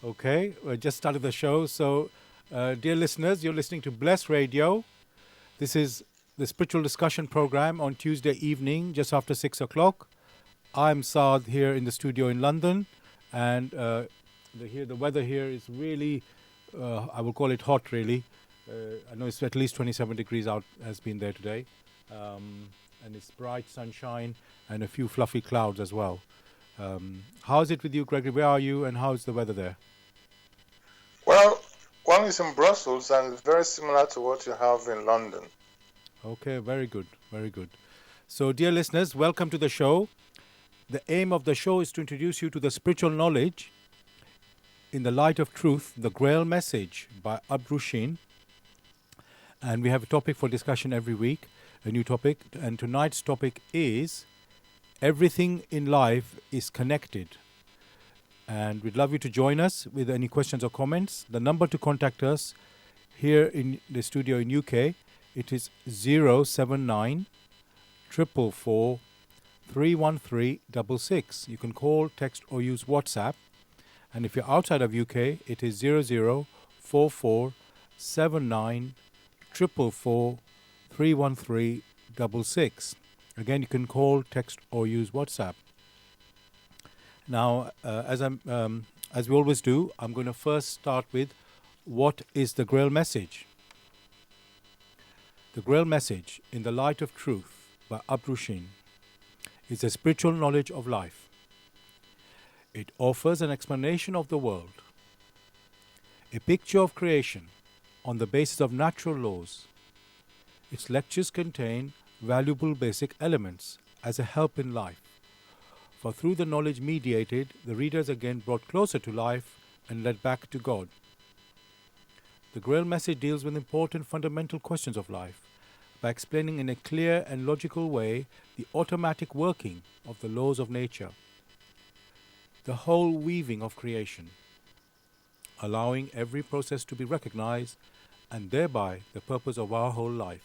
Okay, we just started the show. So, dear listeners, you're listening to Bless Radio. This is the spiritual discussion program on Tuesday evening, just after 6 o'clock. I'm Saad here in the studio in London, and the weather here is really, I will call it hot, really. I know it's at least 27 degrees out, has been there today. And it's bright sunshine and a few fluffy clouds as well. How is it with you, Gregory? Where are you, and how is the weather there? Well, one is in Brussels and it's very similar to what you have in London. Okay, very good, very good. So, dear listeners, welcome to the show. The aim of the show is to introduce you to the spiritual knowledge in the light of truth, the Grail message by Abrushin. And we have a topic for discussion every week, a new topic. And tonight's topic is everything in life is connected. And we'd love you to join us with any questions or comments. The number to contact us here in the studio in UK, it is 079 444 31366. You can call, text, or use WhatsApp. And if you're outside of UK, it is 0044 79 444 31366. Again, you can call, text, or use WhatsApp. Now, as we always do, I'm going to first start with what is the Grail message? The Grail message in the light of truth by Abrushin is a spiritual knowledge of life. It offers an explanation of the world, a picture of creation on the basis of natural laws. Its lectures contain valuable basic elements as a help in life. For through the knowledge mediated, the reader is again brought closer to life and led back to God. The Grail message deals with important fundamental questions of life by explaining in a clear and logical way the automatic working of the laws of nature, the whole weaving of creation, allowing every process to be recognized and thereby the purpose of our whole life.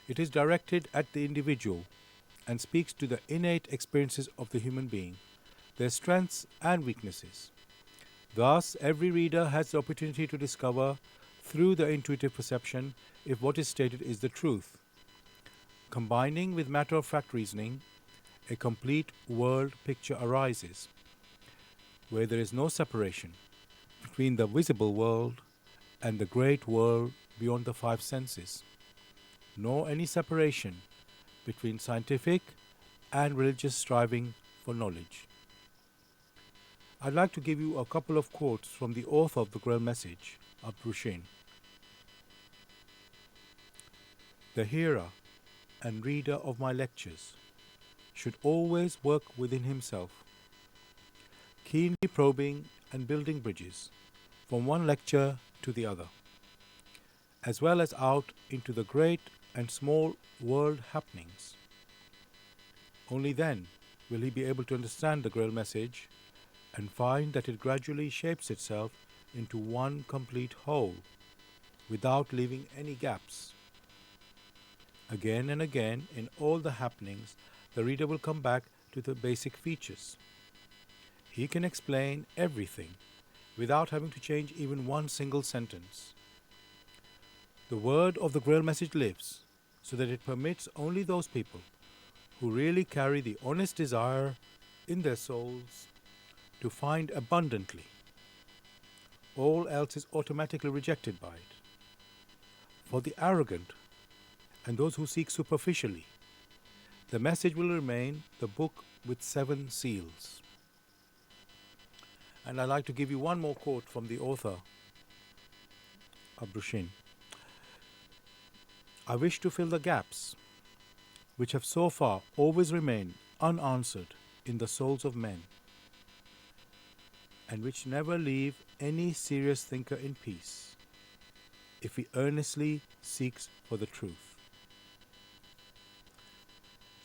It is directed at the individual and speaks to the innate experiences of the human being, their strengths and weaknesses. Thus, every reader has the opportunity to discover, through the intuitive perception, if what is stated is the truth. Combining with matter-of-fact reasoning, a complete world picture arises, where there is no separation between the visible world and the great world beyond the five senses, nor any separation between scientific and religious striving for knowledge. I'd like to give you a couple of quotes from the author of the Grail message, Abrushin. The hearer and reader of my lectures should always work within himself, keenly probing and building bridges from one lecture to the other, as well as out into the great and small world happenings. Only then will he be able to understand the Grail message and find that it gradually shapes itself into one complete whole, without leaving any gaps. Again and again, in all the happenings, the reader will come back to the basic features. He can explain everything without having to change even one single sentence. The word of the Grail message lives, so that it permits only those people who really carry the honest desire in their souls to find abundantly. All else is automatically rejected by it. For the arrogant and those who seek superficially, the message will remain the book with 7 seals. And I'd like to give you one more quote from the author, Abrushin. I wish to fill the gaps which have so far always remained unanswered in the souls of men, and which never leave any serious thinker in peace, if he earnestly seeks for the truth.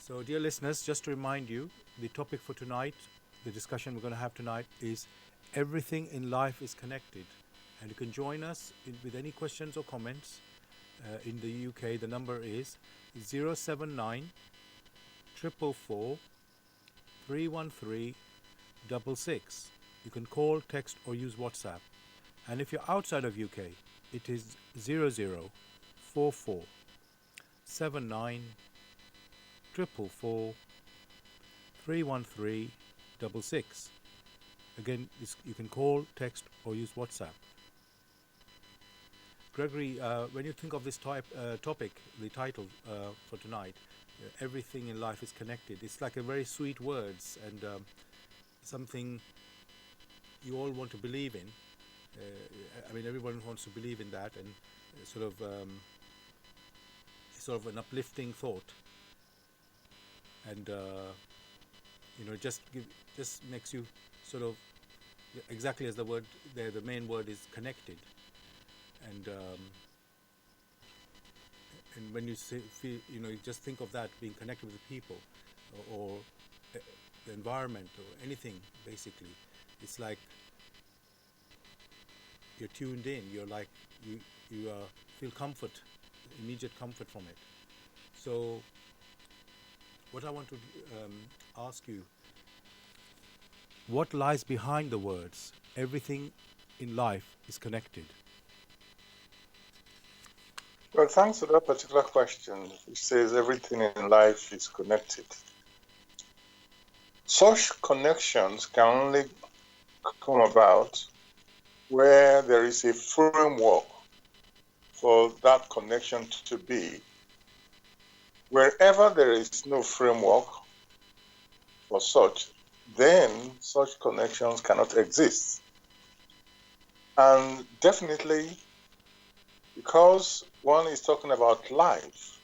So, dear listeners, just to remind you, the topic for tonight, the discussion we're going to have tonight is everything in life is connected. And you can join us with any questions or comments. In the UK, the number is 079 444 313 66. You can call, text, or use WhatsApp. And if you're outside of UK, it is 0044 79 444 313 Again, you can call, text, or use WhatsApp. Gregory, when you think of this topic, the title for tonight, everything in life is connected. It's like a very sweet words and something you all want to believe in. I mean, everyone wants to believe in that, and sort of an uplifting thought, and just makes you sort of exactly as the word there. The main word is connected, and when you feel, you just think of that being connected with the people, or the environment, or anything. Basically, it's like you're tuned in. You're like you feel comfort, immediate comfort from it. So, what I want to ask you: what lies behind the words? Everything in life is connected. Well, thanks for that particular question, which says everything in life is connected. Such connections can only come about where there is a framework for that connection to be. Wherever there is no framework for such, then such connections cannot exist. And definitely, because one is talking about life,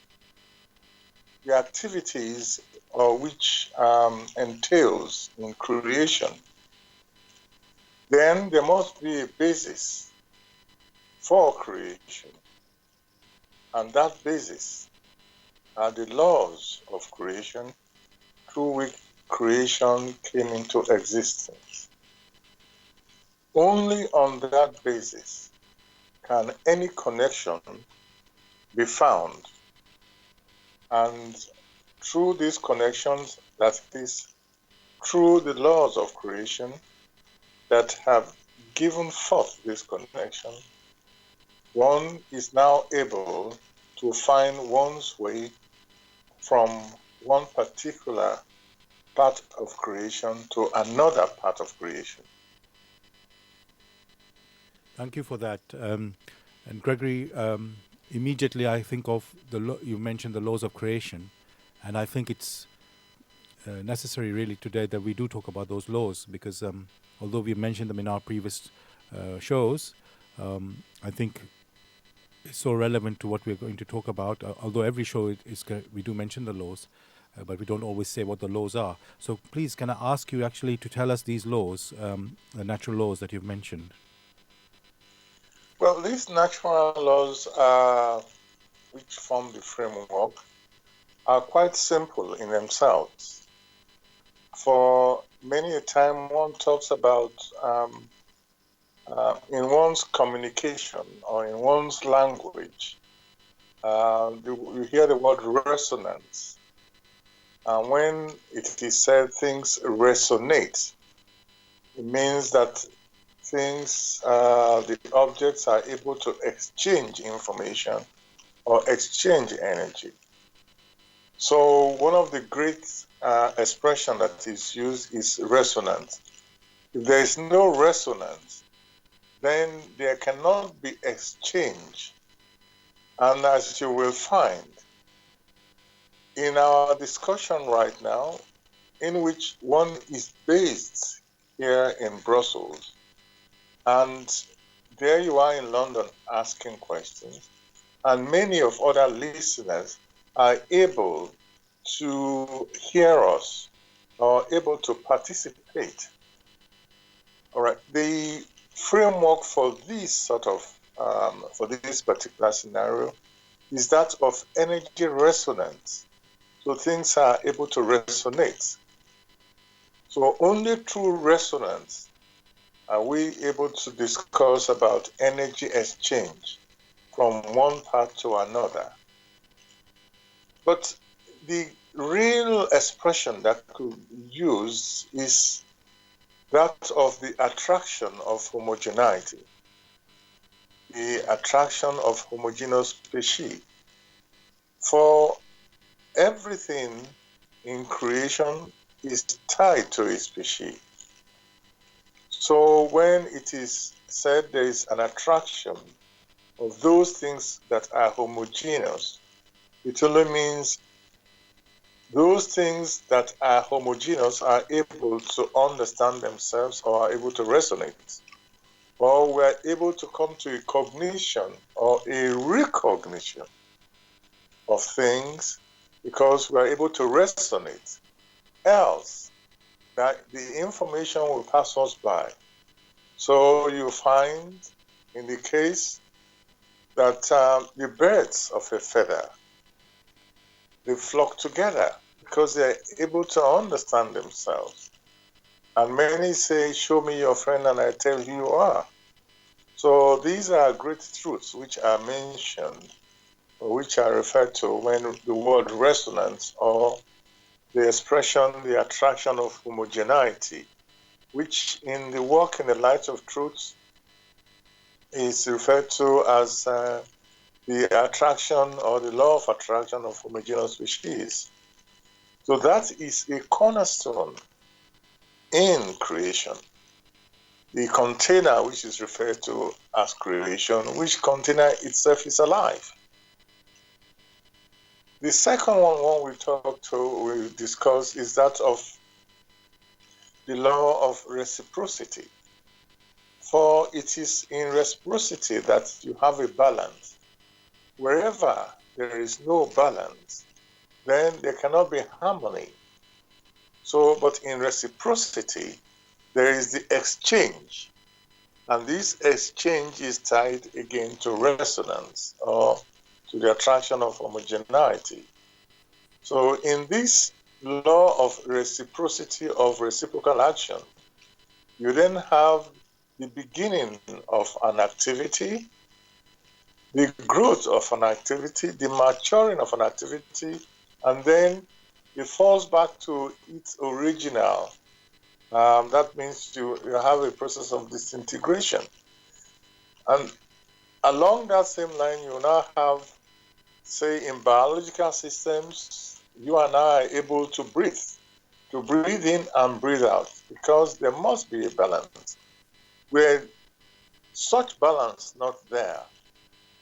the activities which entails in creation, then there must be a basis for creation. And that basis are the laws of creation through which creation came into existence. Only on that basis can any connection be found. And through these connections, that is, through the laws of creation that have given forth this connection, one is now able to find one's way from one particular part of creation to another part of creation. Thank you for that. And Gregory, immediately I think of you mentioned the laws of creation, and I think it's necessary really today that we do talk about those laws, because although we mentioned them in our previous shows, I think it's so relevant to what we're going to talk about. Although every show we do mention the laws, but we don't always say what the laws are. So please, can I ask you actually to tell us these laws, the natural laws that you've mentioned? Well, these natural laws, which form the framework, are quite simple in themselves. For many a time, one talks about in one's communication or in one's language, you hear the word resonance. And when it is said things resonate, it means that things, the objects are able to exchange information or exchange energy. So one of the great expression that is used is resonance. If there is no resonance, then there cannot be exchange. And as you will find in our discussion right now, in which one is based here in Brussels, and there you are in London asking questions, and many of other listeners are able to hear us or able to participate. All right. The framework for this for this particular scenario is that of energy resonance. So things are able to resonate. So only through resonance are we able to discuss about energy exchange from one part to another. But the real expression that could use is that of the attraction of homogeneity, the attraction of homogeneous species. For everything in creation is tied to a species. So when it is said there is an attraction of those things that are homogeneous, it only means those things that are homogeneous are able to understand themselves or are able to resonate, or we're able to come to a cognition or a recognition of things because we are able to resonate. Else, that the information will pass us by. So you find in the case that the birds of a feather, they flock together because they're able to understand themselves. And many say, show me your friend and I tell you you are. So these are great truths which are mentioned, or which are referred to when the word resonance or the expression, the attraction of homogeneity, which in the work in the light of truth is referred to as the attraction or the law of attraction of homogeneous species. So that is a cornerstone in creation. The container, which is referred to as creation, which container itself is alive. The second one we discuss is that of the law of reciprocity. For it is in reciprocity that you have a balance. Wherever there is no balance, then there cannot be harmony. So, but in reciprocity, there is the exchange. And this exchange is tied again to resonance or to the attraction of homogeneity. So in this law of reciprocity of reciprocal action, you then have the beginning of an activity, the growth of an activity, the maturing of an activity, and then it falls back to its original. That means you have a process of disintegration. And along that same line, you now have, say, in biological systems, you and I are able to breathe in and breathe out, because there must be a balance. Where such balance not there,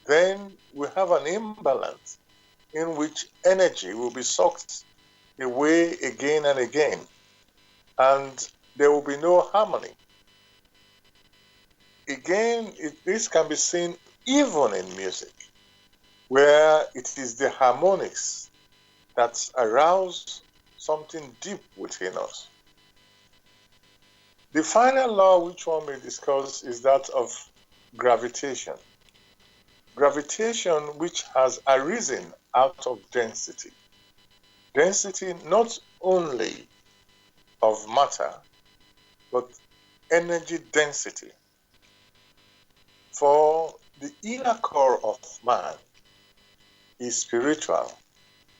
then we have an imbalance in which energy will be sucked away again and again, and there will be no harmony. Again, this can be seen even in music, where it is the harmonics that arouse something deep within us. The final law which one may discuss is that of gravitation. Gravitation which has arisen out of density. Density not only of matter, but energy density. For the inner core of man is spiritual,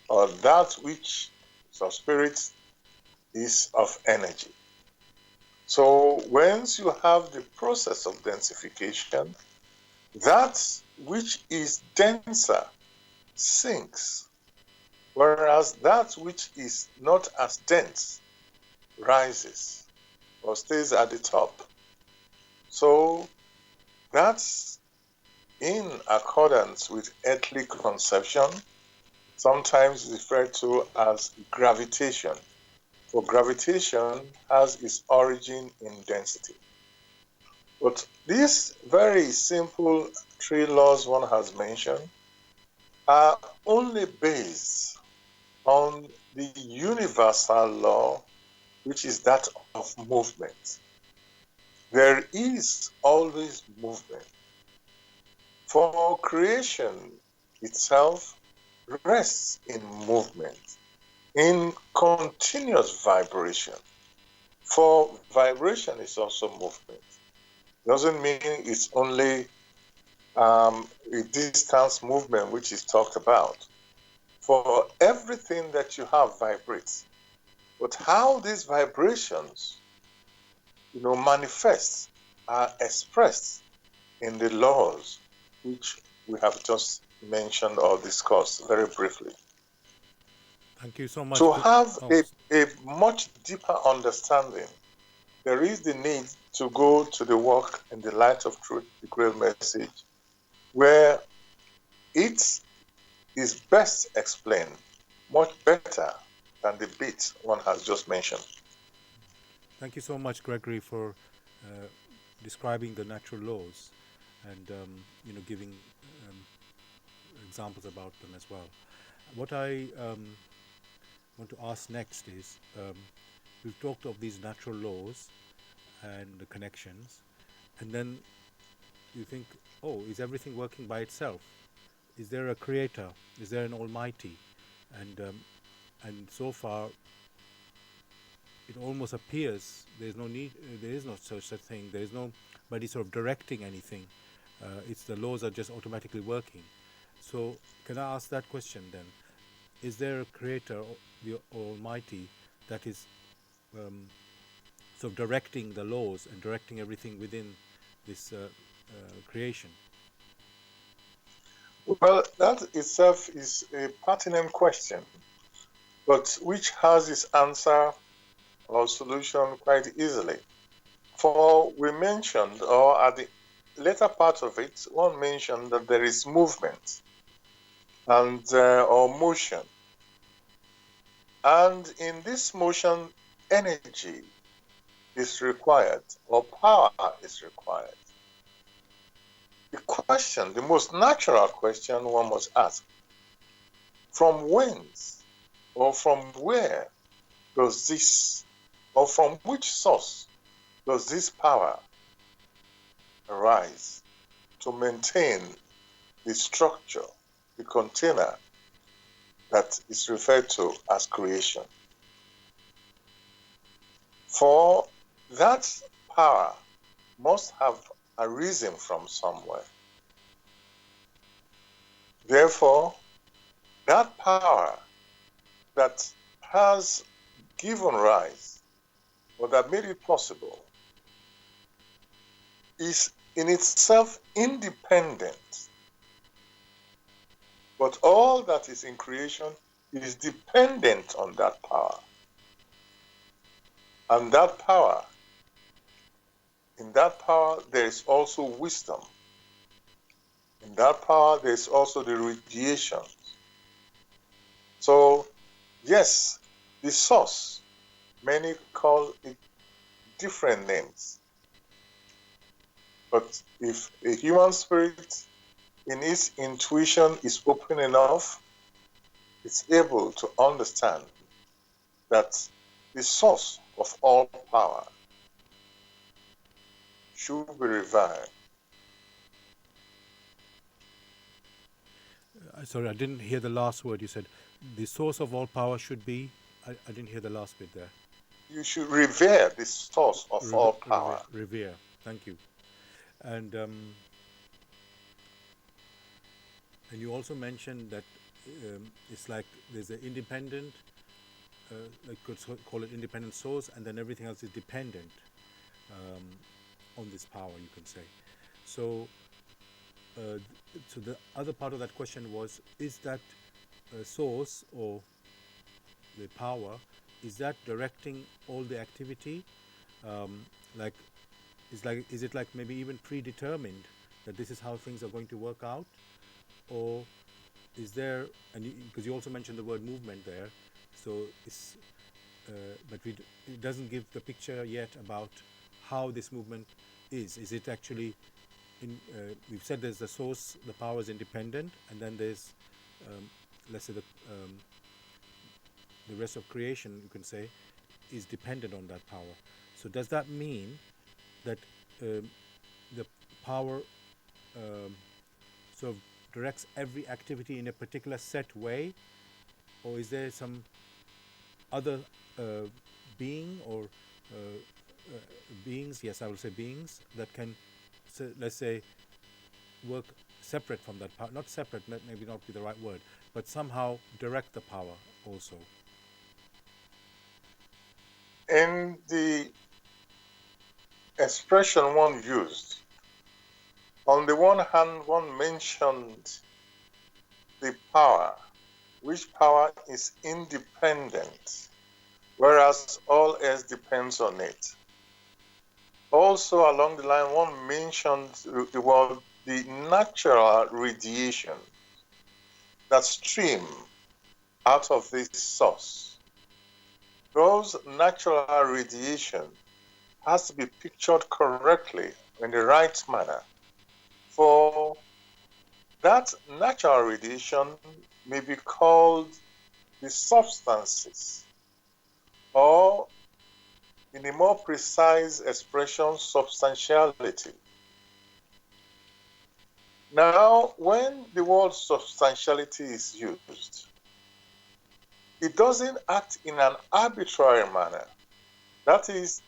or that which is of spirit is of energy. So once you have the process of densification, that which is denser sinks, whereas that which is not as dense rises or stays at the top. So that's in accordance with earthly conception, sometimes referred to as gravitation. For gravitation has its origin in density. But these very simple three laws one has mentioned are only based on the universal law, which is that of movement. There is always movement. For creation itself rests in movement, in continuous vibration. For vibration is also movement. Doesn't mean it's only a distance movement which is talked about. For everything that you have vibrates. But how these vibrations manifest, are expressed in the laws which we have just mentioned or discussed very briefly. Thank you so much. To have a much deeper understanding, there is the need to go to the work in the light of truth, the grail message, where it is best explained much better than the bit one has just mentioned. Thank you so much, Gregory, for describing the natural laws and giving examples about them as well. What I want to ask next is, we've talked of these natural laws and the connections, and then you think, oh, is everything working by itself? Is there a creator? Is there an almighty? And so far, it almost appears there's no need, there is no such a thing. There is nobody sort of directing anything. It's the laws are just automatically working. So can I ask that question then? Is there a creator, the almighty, that is sort of directing the laws and directing everything within this creation? Well, that itself is a pertinent question, but which has its answer or solution quite easily. For we mentioned, or at the later part of it, one mentioned that there is movement and or motion. And in this motion, energy is required or power is required. The question, the most natural question one must ask, from whence or from where does this, or from which source does this power arise to maintain the structure, the container that is referred to as creation? For that power must have arisen from somewhere. Therefore, that power that has given rise or that made it possible is in itself independent. But all that is in creation is dependent on that power. And that power, in that power, there is also wisdom. In that power, there is also the radiation. So, yes, the source, many call it different names. But if a human spirit in its intuition is open enough, it's able to understand that the source of all power should be revered. Sorry, I didn't hear the last word you said. The source of all power should be. I didn't hear the last bit there. You should revere the source of all power. Revere. Thank you. And you also mentioned that it's like there's an independent, I could call it independent source, and then everything else is dependent on this power, you can say. So, so the other part of that question was: is that source or the power, is that directing all the activity? Like, is it like maybe even predetermined that this is how things are going to work out, or is there? And because you also mentioned the word movement there, so it's but it doesn't give the picture yet about how this movement is. Is it actually we've said there's the source, the power is independent, and then there's let's say the rest of creation, you can say, is dependent on that power. So does that mean that the power sort of directs every activity in a particular set way, or is there some other being or beings, yes, I will say beings, that can, let's say, work separate from that power, not separate, maybe not be the right word, but somehow direct the power also? In the expression one used. On the one hand, one mentioned the power, which power is independent, whereas all else depends on it. Also, along the line, one mentioned the word the natural radiation that stream out of this source. Those natural radiation has to be pictured correctly in the right manner. For that natural radiation may be called the substances, or in a more precise expression, substantiality. Now, when the word substantiality is used, it doesn't act in an arbitrary manner. That is,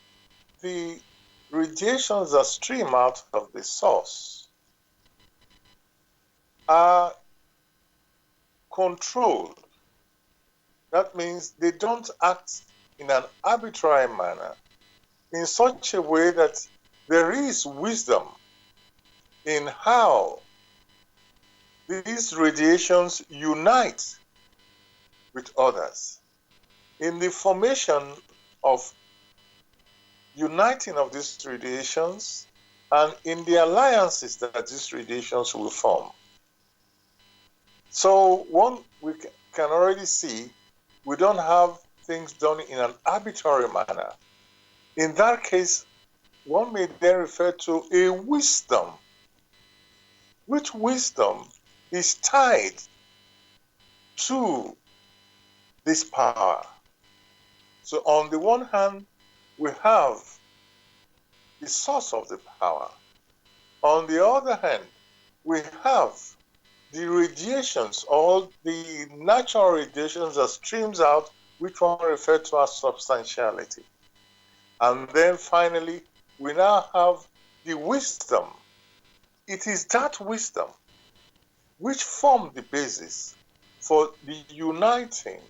the radiations that stream out of the source are controlled. That means they don't act in an arbitrary manner in such a way that there is wisdom in how these radiations unite with others. In the formation of uniting of these radiations and in the alliances that these radiations will form. So we can already see we don't have things done in an arbitrary manner. In that case, one may then refer to a wisdom, which wisdom is tied to this power. So on the one hand, we have the source of the power. On the other hand, we have the radiations or the natural radiations that streams out, which one referred to as substantiality. And then finally, we now have the wisdom. It is that wisdom which formed the basis for the uniting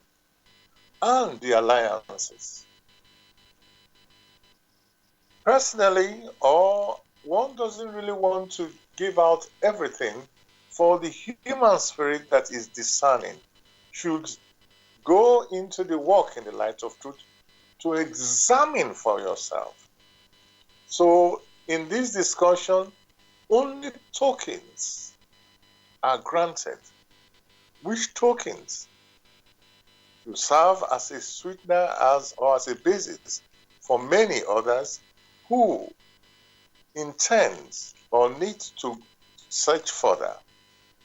and the alliances. Personally, or one doesn't really want to give out everything, for the human spirit that is discerning should go into the walk in the light of truth to examine for yourself. So in this discussion, only tokens are granted. Which tokens to serve as a sweetener or as a basis for many others who intend or need to search further.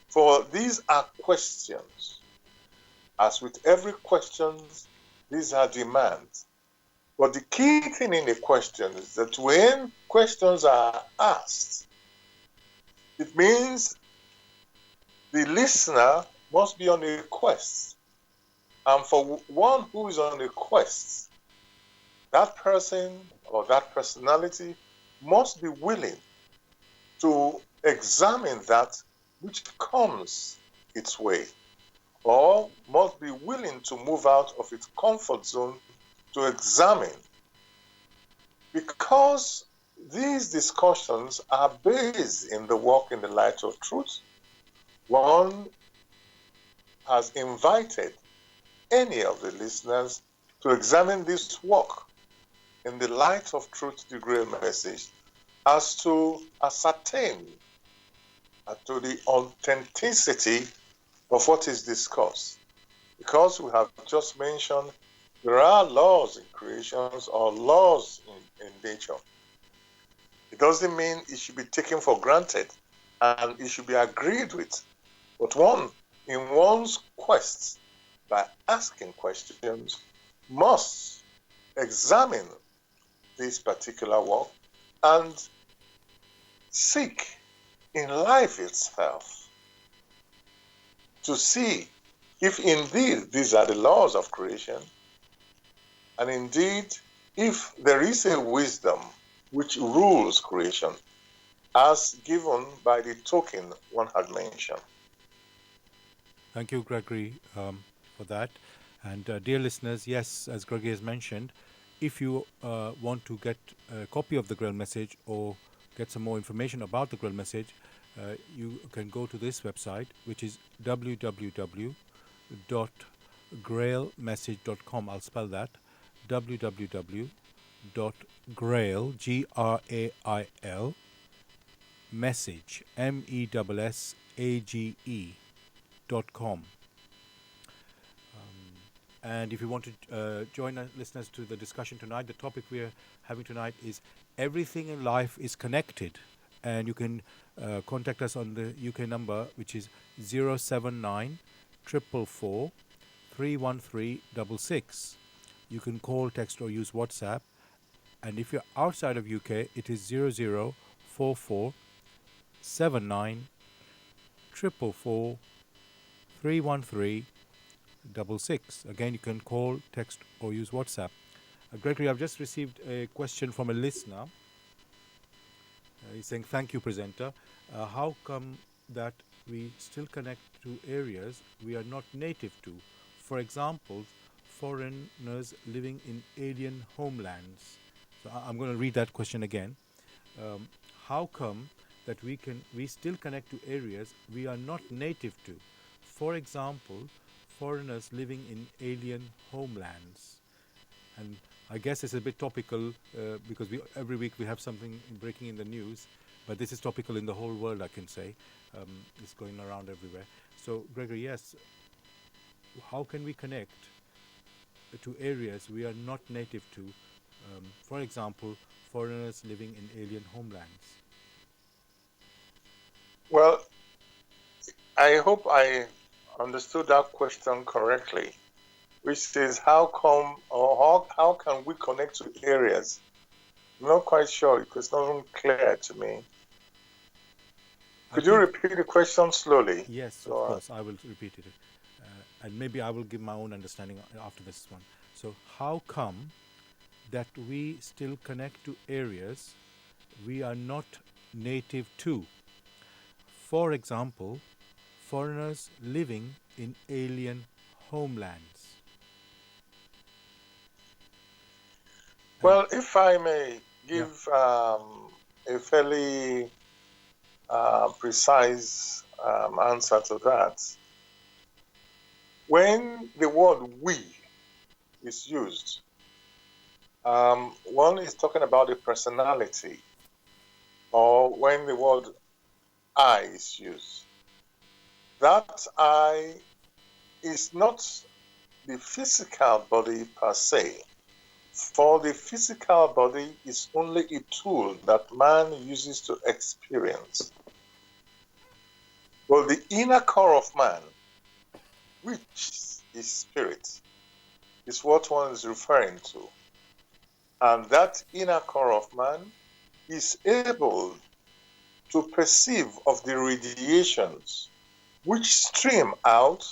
For these are questions. As with every question, these are demands. But the key thing in the question is that when questions are asked, it means the listener must be on a quest. And for one who is on a quest, that person or that personality must be willing to examine that which comes its way, or must be willing to move out of its comfort zone to examine. Because these discussions are based in the walk in the light of truth, one has invited any of the listeners to examine this walk in the light of truth, the grail message, as to ascertain to the authenticity of what is discussed. Because we have just mentioned there are laws in creations or laws in nature. It doesn't mean it should be taken for granted and it should be agreed with. But one, in one's quest, by asking questions, must examine this particular work and seek in life itself to see if indeed these are the laws of creation, and indeed if there is a wisdom which rules creation as given by the token one had mentioned. Thank you, Gregory, for that. And dear listeners, yes, as Gregory has mentioned, if you want to get a copy of the Grail message or get some more information about the Grail message, you can go to this website, which is www.grailmessage.com. I'll spell that: www.grail, Grail, message, MESSAGE.com. And if you want to join our listeners to the discussion tonight, the topic we are having tonight is everything in life is connected. And you can contact us on the UK number, which is 079 444 31366. You can call, text, or use WhatsApp. And if you're outside of UK, it is 0044 79 444 313 66. Again, you can call, text, or use WhatsApp. Gregory, I've just received a question from a listener. He's saying, thank you, presenter. How come that we still connect to areas we are not native to? For example, foreigners living in alien homelands. So I'm going to read that question again. How come that we still connect to areas we are not native to? For example, foreigners living in alien homelands. And I guess it's a bit topical because every week we have something breaking in the news, but this is topical in the whole world, I can say. It's going around everywhere. So, Gregory, yes, how can we connect to areas we are not native to? For example, foreigners living in alien homelands. Well, I hope I understood that question correctly, which says how come or how can we connect to areas? I'm not quite sure because it's not clear to me. Could you repeat the question slowly? Yes, of course, I will repeat it. And maybe I will give my own understanding after this one. So how come that we still connect to areas we are not native to? For example, foreigners living in alien homelands. Well, if I may give a fairly precise answer to that, when the word we is used, one is talking about the personality, or when the word I is used. That I is not the physical body per se. For the physical body is only a tool that man uses to experience. But the inner core of man, which is spirit, is what one is referring to. And that inner core of man is able to perceive of the radiations which stream out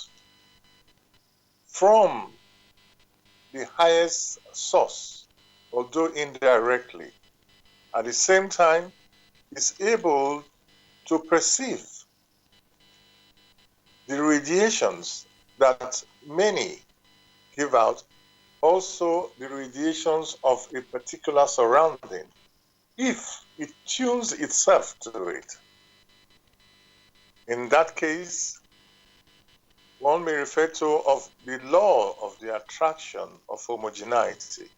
from the highest source, although indirectly. At the same time, is able to perceive the radiations that many give out, also the radiations of a particular surrounding, if it tunes itself to it. In that case, one may refer to of the law of the attraction of homogeneity.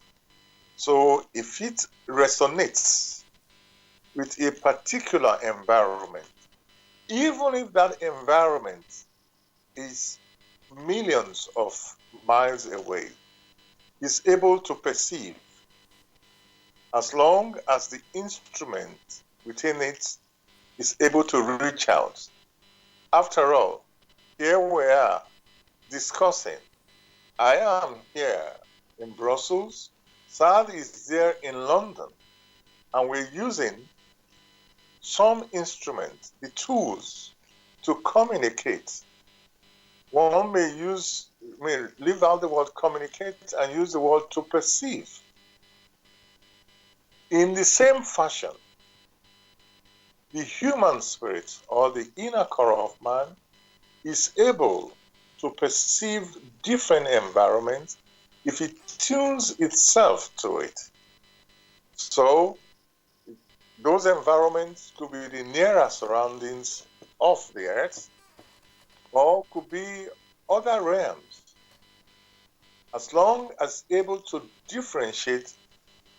So if it resonates with a particular environment, even if that environment is millions of miles away, is able to perceive as long as the instrument within it is able to reach out. After all, here we are discussing. I am here in Brussels, Sad is there in London, and we're using some instruments, the tools, to communicate. One may leave out the word communicate and use the word to perceive. In the same fashion, the human spirit or the inner core of man is able to perceive different environments if it tunes itself to it. So those environments could be the nearer surroundings of the earth, or could be other realms, as long as able to differentiate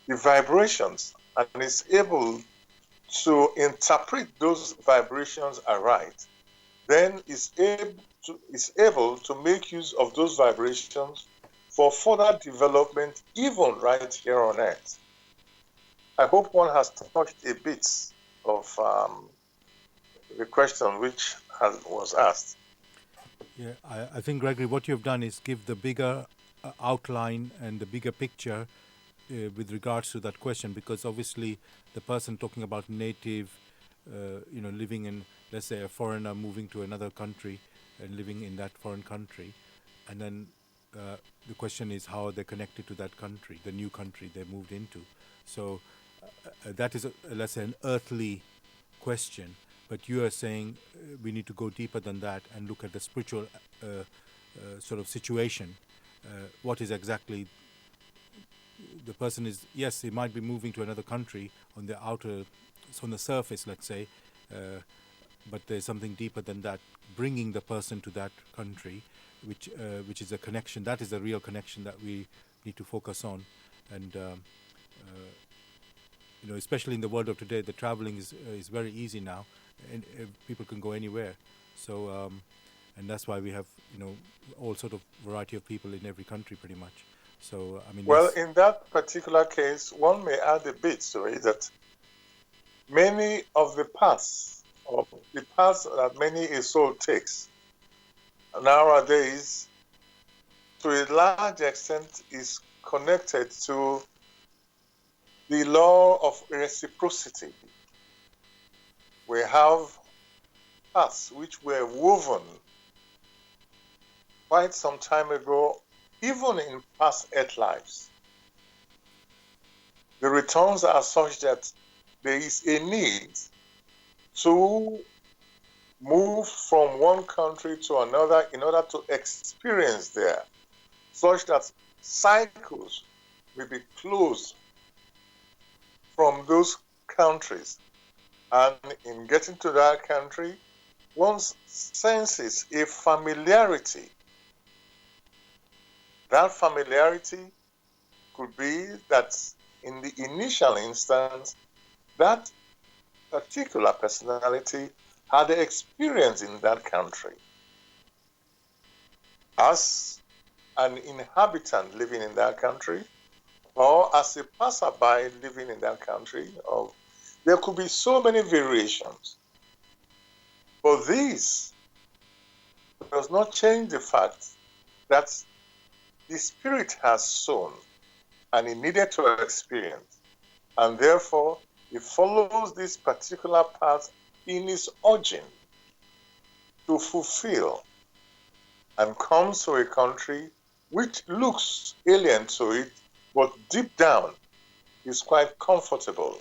the vibrations and is able to interpret those vibrations aright, then is able to make use of those vibrations for further development, even right here on earth. I hope one has touched a bit of the question which was asked. Yeah, I think, Gregory, what you've done is give the bigger outline and the bigger picture with regards to that question, because obviously the person talking about native, living in, let's say, a foreigner moving to another country and living in that foreign country, and then the question is how they're connected to that country, the new country they moved into. So that is, let's say, an earthly question, but you are saying we need to go deeper than that and look at the spiritual sort of situation. What is exactly the person is? Yes, he might be moving to another country on the outer, on the surface, let's say, but there's something deeper than that, bringing the person to that country, which is a connection. That is a real connection that we need to focus on, and especially in the world of today, the traveling is very easy now, and people can go anywhere. So, and that's why we have all sort of variety of people in every country, pretty much. So, I mean, well, in that particular case, one may add a bit to it that many of the paths, or the paths that many a soul takes nowadays, to a large extent, is connected to the law of reciprocity. We have paths which were woven quite some time ago, even in past earth lives. The returns are such that there is a need to move from one country to another in order to experience there, such that cycles will be closed from those countries. And in getting to that country, one senses a familiarity. That familiarity could be that in the initial instance, that particular personality had experience in that country as an inhabitant living in that country, or as a passerby living in that country. Or there could be so many variations. But this does not change the fact that the spirit has sown and it needed to experience. And therefore, it follows this particular path in its urging to fulfill, and comes to a country which looks alien to it, but deep down is quite comfortable,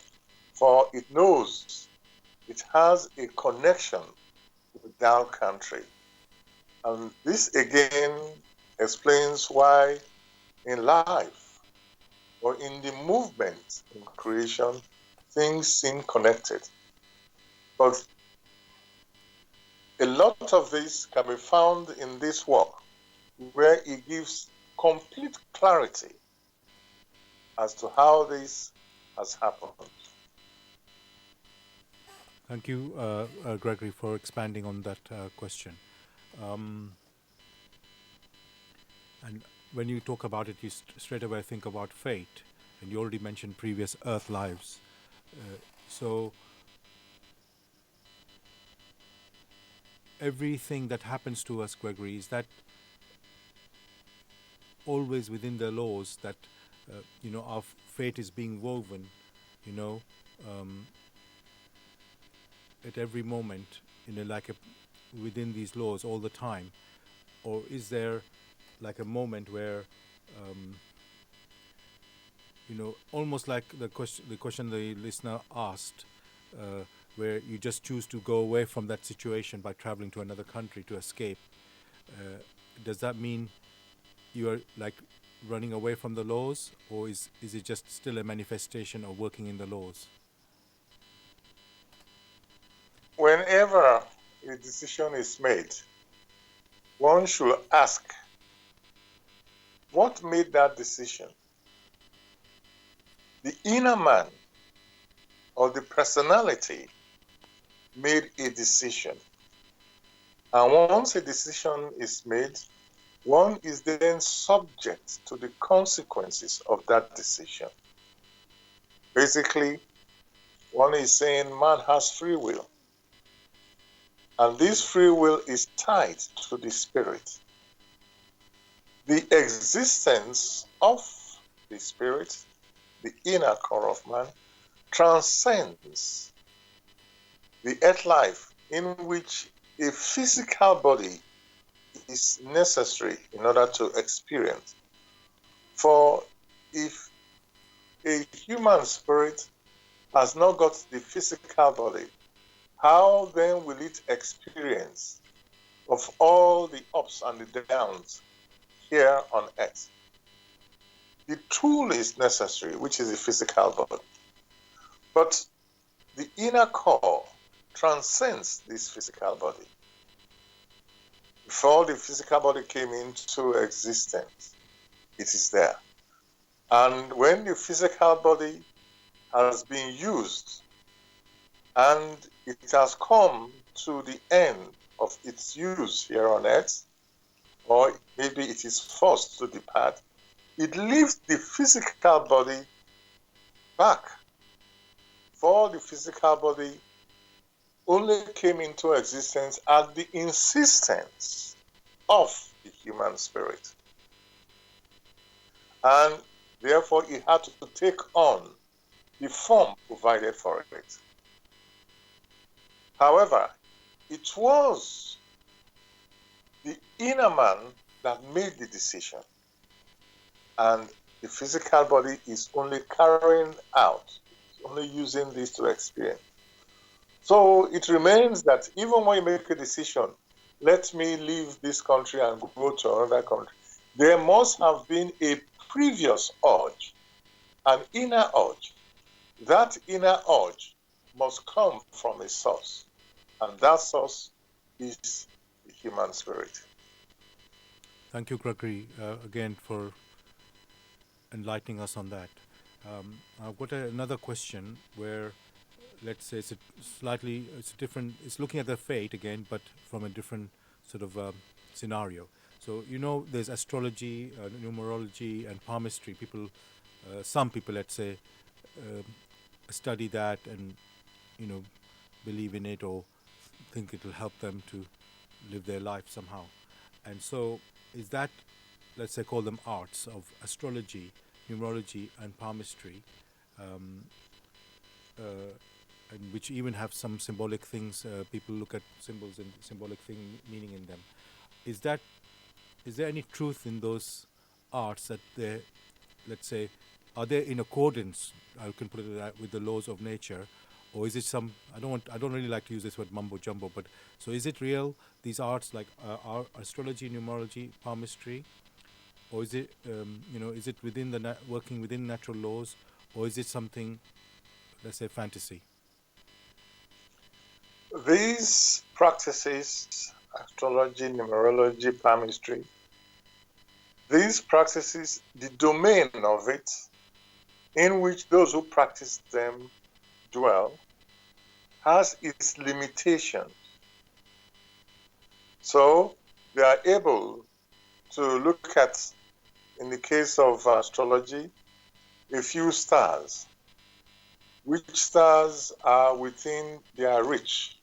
for it knows it has a connection with that country. And this again explains why in life, or in the movement in creation, things seem connected. But a lot of this can be found in this work, where it gives complete clarity as to how this has happened. thank you, Gregory, for expanding on that question. And when you talk about it, you straight away think about fate, and you already mentioned previous Earth lives. So everything that happens to us, Gregory, is that always within the laws that our fate is being woven, you know, at every moment, within these laws all the time, or is there like a moment where almost like the question the listener asked, where you just choose to go away from that situation by traveling to another country to escape? Does that mean you are like running away from the laws, or is it just still a manifestation of working in the laws? Whenever a decision is made, one should ask, what made that decision? The inner man or the personality made a decision. And once a decision is made, one is then subject to the consequences of that decision. Basically, one is saying man has free will. And this free will is tied to the spirit. The existence of the spirit, the inner core of man, transcends the earth life in which a physical body is necessary in order to experience. For if a human spirit has not got the physical body, how then will it experience of all the ups and the downs here on earth? The tool is necessary, which is the physical body. But the inner core transcends this physical body. Before the physical body came into existence, it is there. And when the physical body has been used and it has come to the end of its use here on earth, or maybe it is forced to depart, it leaves the physical body back. For the physical body only came into existence at the insistence of the human spirit. And therefore it had to take on the form provided for it. However, it was the inner man that made the decision, and the physical body is only carrying out, only using this to experience. So it remains that even when you make a decision, let me leave this country and go to another country, there must have been a previous urge, an inner urge. That inner urge must come from a source, and that source is the human spirit. Thank you, Gregory, again for enlightening us on that. I've got another question where, let's say, it's different. It's looking at the fate again, but from a different sort of scenario. So there's astrology, numerology, and palmistry. Some people, let's say, uh, study that and you know believe in it or think it will help them to live their life somehow. And so, is that, let's say, call them arts of astrology, numerology, and palmistry, um, uh, and which even have some symbolic things. People look at symbols and symbolic meaning in them. Is that is there any truth in those arts that they, let's say, are they in accordance? I can put it that with the laws of nature, or is it some? I don't really like to use this word mumbo jumbo. But so is it real? These arts like astrology, numerology, palmistry, or is it is it within working within natural laws, or is it something, let's say, fantasy? These practices, astrology, numerology, palmistry, these practices, the domain of it in which those who practice them dwell, has its limitations. So they are able to look at, in the case of astrology, a few stars, which stars are within their reach.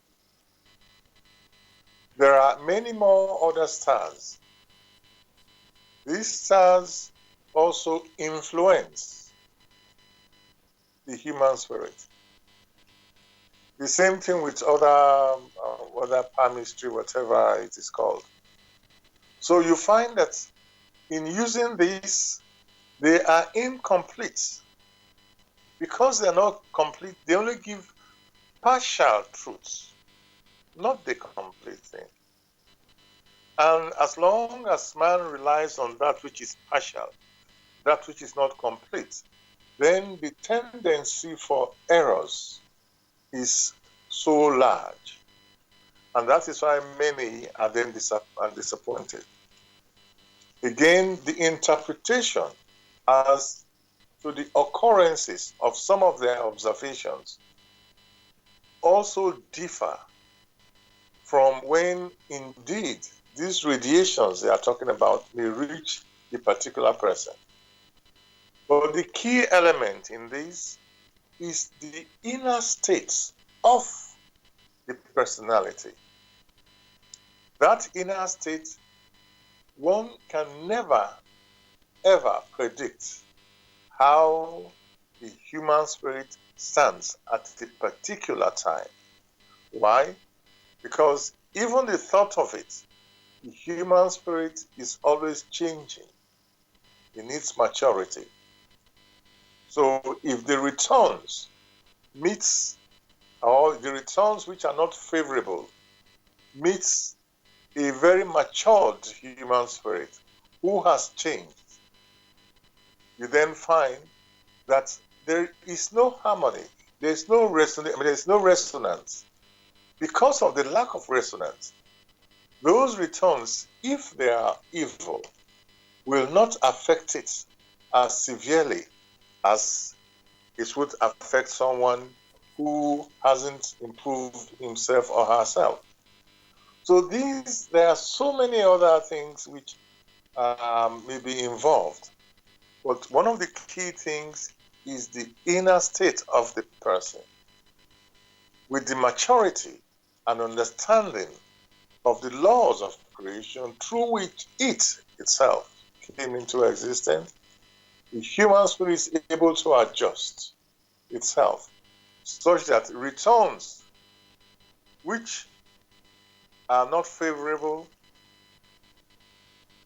There are many more other stars. These stars also influence the human spirit. The same thing with other palmistry, whatever it is called. So you find that in using these, they are incomplete. Because they're not complete, they only give partial truths, not the complete thing. And as long as man relies on that which is partial, that which is not complete, then the tendency for errors is so large. And that is why many are then disappointed. Again, the interpretation as to the occurrences of some of their observations also differ from when indeed these radiations they are talking about may reach the particular person. But the key element in this is the inner states of the personality. That inner state, one can never ever predict how the human spirit stands at a particular time. Why? Because even the thought of it, the human spirit is always changing in its maturity. So if the returns meets, or the returns which are not favorable meets a very matured human spirit who has changed, you then find that there is no harmony, there's no resonance. Because of the lack of resonance, those returns, if they are evil, will not affect it as severely as it would affect someone who hasn't improved himself or herself. So there are so many other things which may be involved. But one of the key things is the inner state of the person. With the maturity and understanding of the laws of creation through which it itself came into existence, the human spirit is able to adjust itself such that returns which are not favorable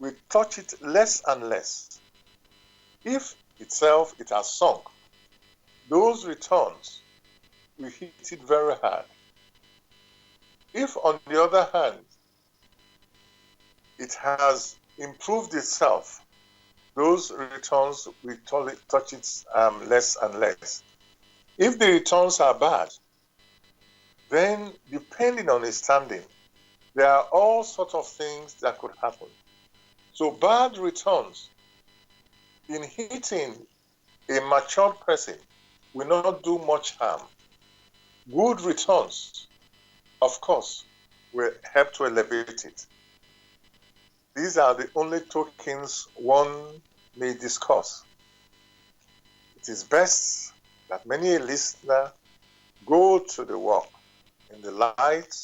will touch it less and less. If itself it has sunk, those returns will hit it very hard. If, on the other hand, it has improved itself, those returns will touch it less and less. If the returns are bad, then depending on its standing, there are all sorts of things that could happen. So bad returns in hitting a matured person will not do much harm. Good returns, of course, will help to elevate it. These are the only tokens one may discuss. It is best that many a listener go to the work in the light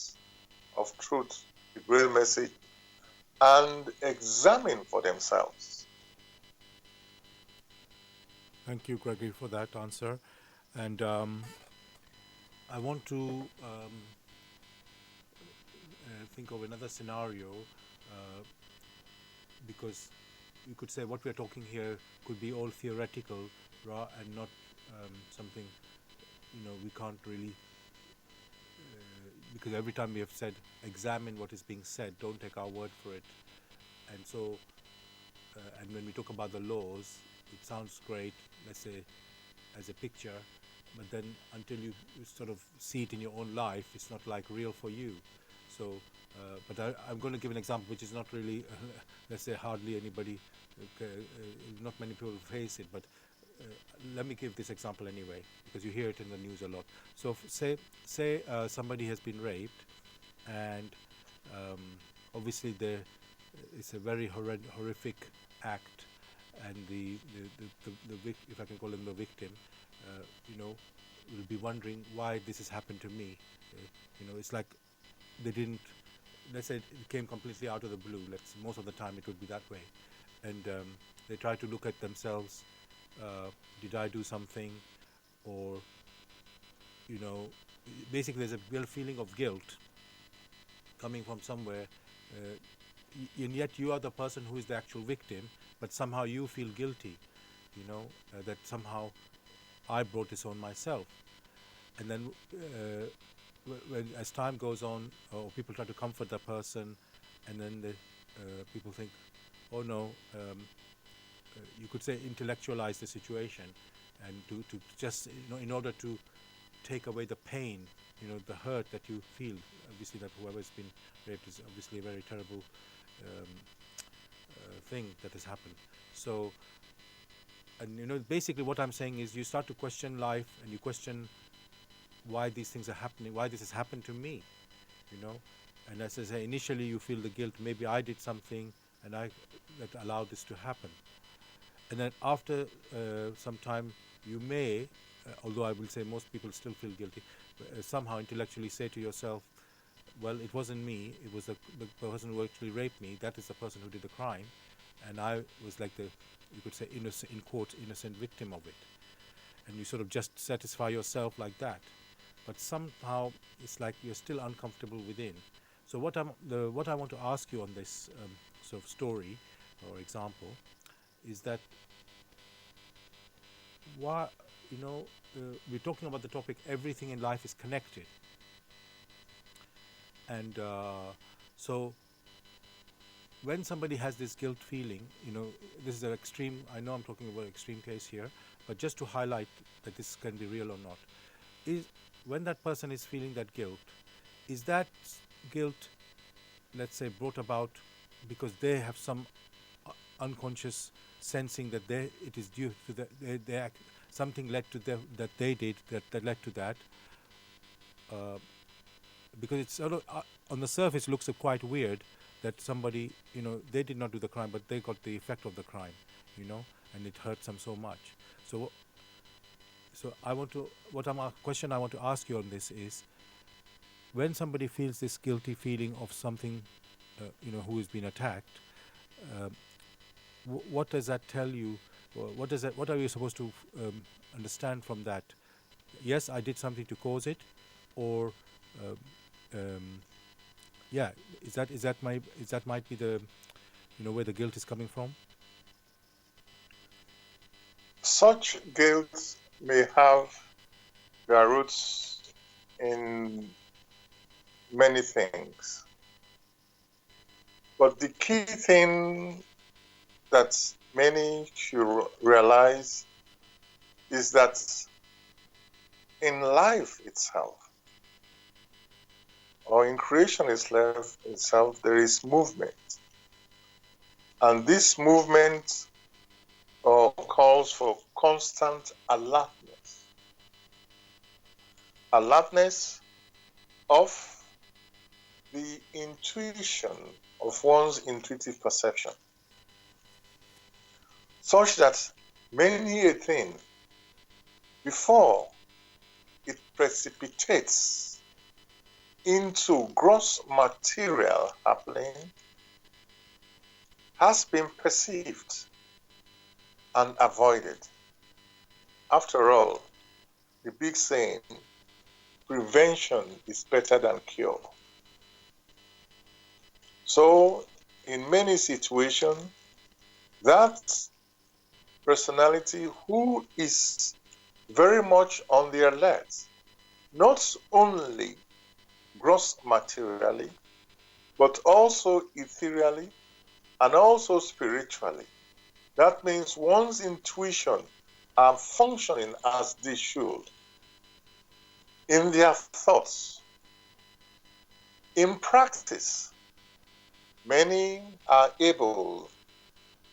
of truth, the grail message, and examine for themselves. Thank you, Gregory, for that answer. And I want to think of another scenario because you could say what we're talking here could be all theoretical and not something we can't really because every time we have said examine what is being said, don't take our word for it. And so and when we talk about the laws, it sounds great, let's say as a picture, but then until you sort of see it in your own life, it's not like real for you. So but I'm going to give an example which is not really let's say hardly anybody not many people face it, but let me give this example anyway because you hear it in the news a lot. So say somebody has been raped, and obviously it's a very horrific act, and the if I can call him the victim, will be wondering why this has happened to me. It's like they didn't. Let's say it came completely out of the blue. Most of the time it would be that way, and they try to look at themselves. Did I do something, or basically there's a real feeling of guilt coming from somewhere, and yet you are the person who is the actual victim, but somehow you feel guilty, that somehow I brought this on myself. And then as time goes on, or people try to comfort the person, and then people think, oh no, you could say, intellectualize the situation, and to just, in order to take away the pain, the hurt that you feel. Obviously, that whoever's been raped is obviously a very terrible um, thing that has happened. So, and basically what I'm saying is, you start to question life, and you question why these things are happening, why this has happened to me, you know. And as I say, initially you feel the guilt, maybe I did something and that allowed this to happen. And then after some time, you may, although I will say most people still feel guilty, somehow intellectually say to yourself, well, it wasn't me, it was the person who actually raped me, that is the person who did the crime, and I was like the, you could say, innocent, in quotes, innocent victim of it. And you sort of just satisfy yourself like that. But somehow it's like you're still uncomfortable within. So what I want to ask you on this sort of story or example is that, why, we're talking about the topic, everything in life is connected. And so when somebody has this guilt feeling, this is an extreme, I know I'm talking about an extreme case here, but just to highlight that this can be real or not, is when that person is feeling that guilt, is that guilt, let's say, brought about because they have some unconscious sensing that it is due to something led to them, that they did that led to that, because it's sort of, on the surface looks quite weird that somebody, they did not do the crime, but they got the effect of the crime, and it hurts them so much. So question I want to ask you on this is, when somebody feels this guilty feeling of something, who has been attacked, what does that tell you? What are you supposed to understand from that? Yes, I did something to cause it, or yeah, is that might be the, where the guilt is coming from? Such guilt may have their roots in many things. But the key thing that many should realize is that in life itself, or in creation itself, there is movement. And this movement calls for constant alertness. Alertness of the intuition of one's intuitive perception, such that many a thing, before it precipitates into gross material happening, has been perceived and avoided. After all, the big saying, prevention is better than cure. So, in many situations, that personality who is very much on the alert, not only gross materially, but also ethereally and also spiritually. That means one's intuition are functioning as they should in their thoughts. In practice, many are able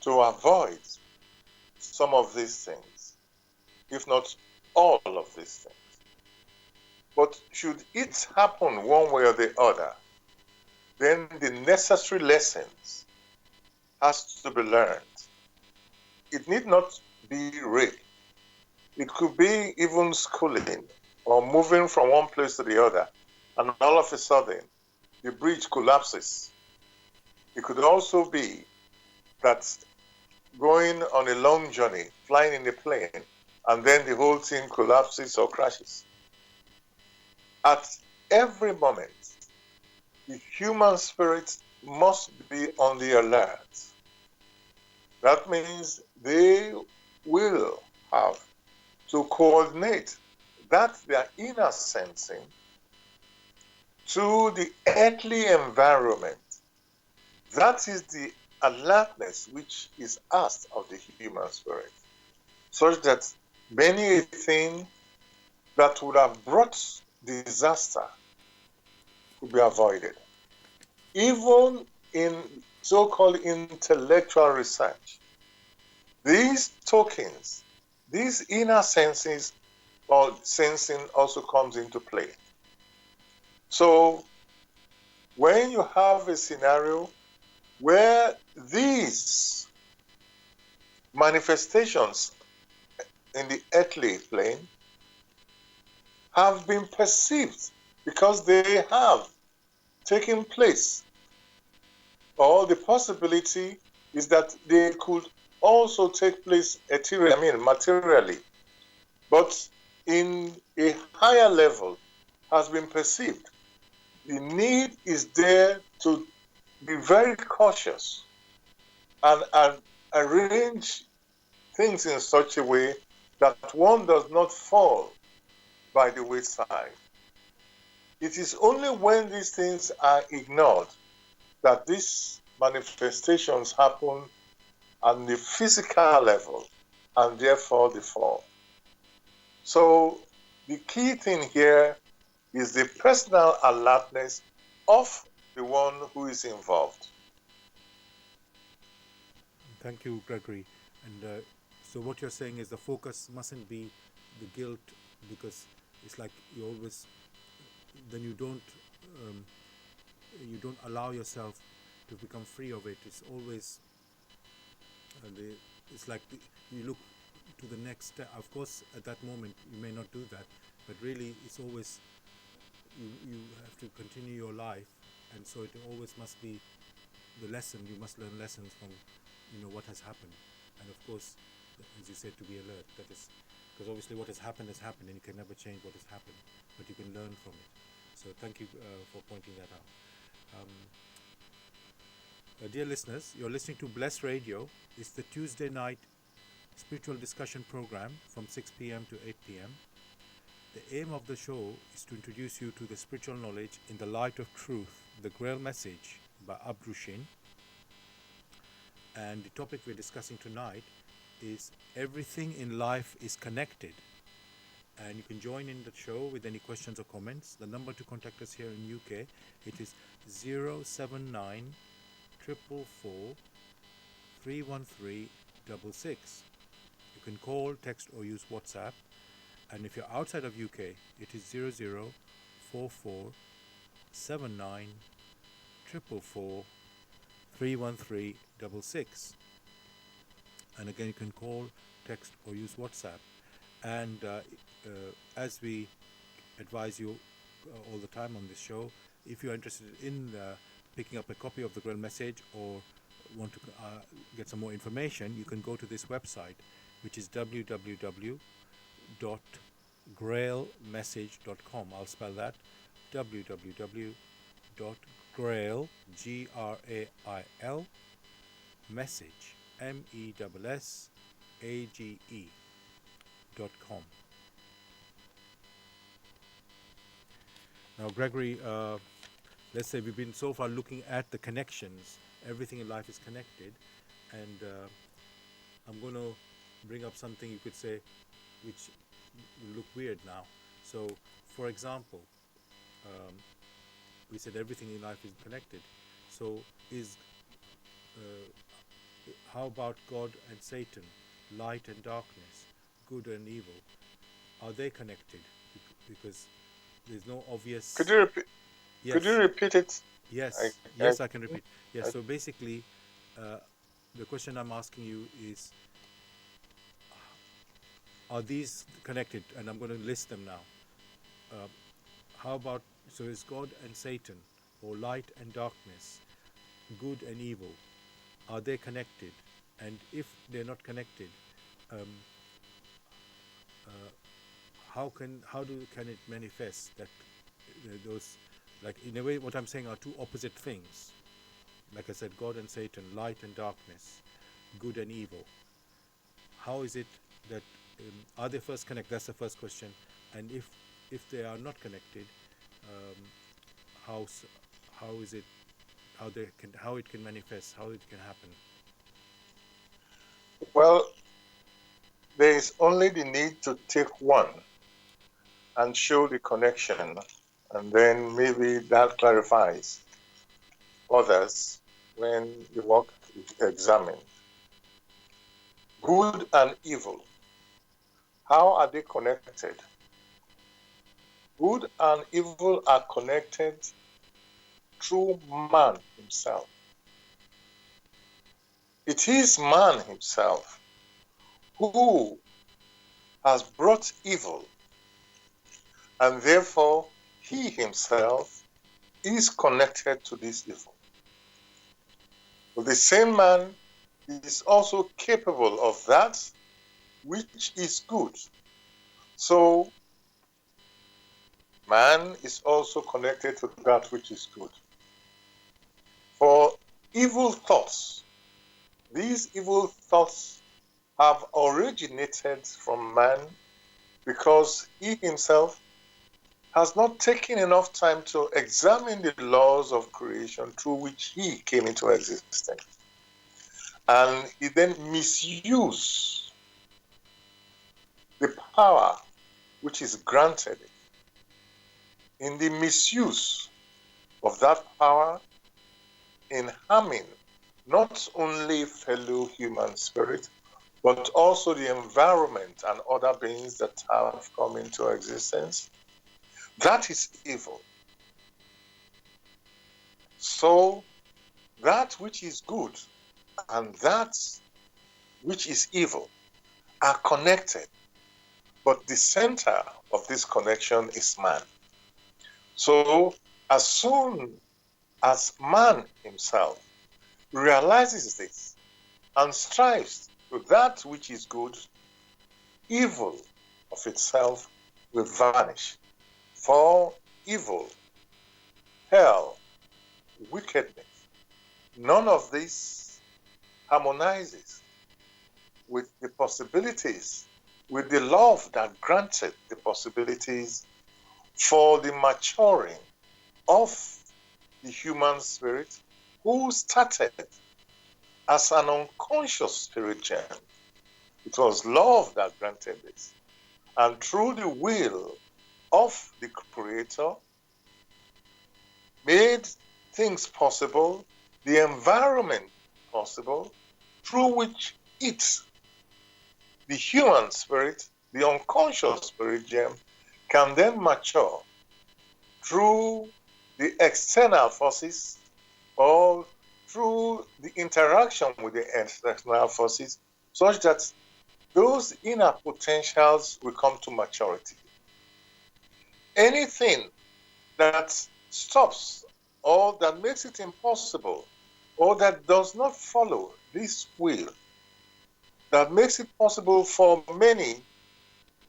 to avoid some of these things, if not all of these things. But should it happen one way or the other, then the necessary lessons has to be learned. It need not be rape. It could be even schooling or moving from one place to the other, and all of a sudden the bridge collapses. It could also be that going on a long journey, flying in a plane, and then the whole thing collapses or crashes. At every moment, the human spirit must be on the alert. That means they will have to coordinate that their inner sensing to the earthly environment. That is the alertness which is asked of the human spirit, such that many a thing that would have brought disaster could be avoided. Even in so-called intellectual research, these tokens, these inner senses or sensing also comes into play. So when you have a scenario where these manifestations in the earthly plane have been perceived because they have taken place, or the possibility is that they could also take place materially, but in a higher level has been perceived. The need is there to be very cautious and arrange things in such a way that one does not fall by the wayside. It is only when these things are ignored that these manifestations happen on the physical level and therefore the fall. So the key thing here is the personal alertness of the one who is involved. Thank you, Gregory. And so what you're saying is the focus mustn't be the guilt, because it's like you always, then um, you don't allow yourself to become free of it. It's always it's like you look to the next step. Of course, at that moment you may not do that, but really it's always you have to continue your life, and so it always must be the lesson. You must learn lessons from what has happened, and of course, as you said, to be alert. That is because obviously what has happened, and you can never change what has happened, but you can learn from it. So thank you for pointing that out. Dear listeners, you're listening to Bless Radio. It's the Tuesday night spiritual discussion program from 6 p.m. to 8 p.m. The aim of the show is to introduce you to the spiritual knowledge in the light of truth, the Grail message by Abdrushin. And the topic we're discussing tonight is everything in life is connected. And you can join in the show with any questions or comments. The number to contact us here in UK, it is 079 444 31366. You can call, text or use WhatsApp. And if you're outside of UK, it is 0044 79 444 31366. And again, you can call, text or use WhatsApp. And as we advise you all the time on this show, if you're interested in picking up a copy of the Grail message or want to get some more information, you can go to this website, which is www.grailmessage.com. I'll spell that: www.grail, GRAIL, message, MESSAGE.com. Now, Gregory, let's say we've been so far looking at the connections. Everything in life is connected, and I'm going to bring up something you could say which will look weird now. So, for example, we said everything in life is connected. So, how about God and Satan, light and darkness, good and evil? Are they connected? Because there's no obvious. Could you repeat? Yes. Could you repeat it? Yes, I can repeat. Yes, so basically, the question I'm asking you is, are these connected? And I'm going to list them now. How about, so is God and Satan, or light and darkness, good and evil, are they connected? And if they're not connected, how can it manifest that those, like, in a way, what I'm saying are two opposite things. Like I said, God and Satan, light and darkness, good and evil. How is it that are they first connected? That's the first question. And if they are not connected, how is it? how it can manifest, how it can happen. Well, there is only the need to take one and show the connection, and then maybe that clarifies others when the work is examined. Good and evil, how are they connected? Good and evil are connected through man himself. It is man himself who has brought evil, and therefore he himself is connected to this evil. But the same man is also capable of that which is good. So man is also connected to that which is good. For evil thoughts, these evil thoughts have originated from man because he himself has not taken enough time to examine the laws of creation through which he came into existence. And he then misused the power which is granted. In the misuse of that power, in harming not only fellow human spirit, but also the environment and other beings that have come into existence, that is evil. So that which is good and that which is evil are connected, but the center of this connection is man. So as soon as man himself realizes this and strives to that which is good, evil of itself will vanish. For evil, hell, wickedness, none of this harmonizes with the possibilities, with the love that granted the possibilities for the maturing of the human spirit, who started as an unconscious spirit gem. It was love that granted this. And through the will of the Creator, made things possible, the environment possible, through which it, the human spirit, the unconscious spirit gem, can then mature through the external forces or through the interaction with the external forces, such that those inner potentials will come to maturity. Anything that stops or that makes it impossible or that does not follow this will, that makes it possible for many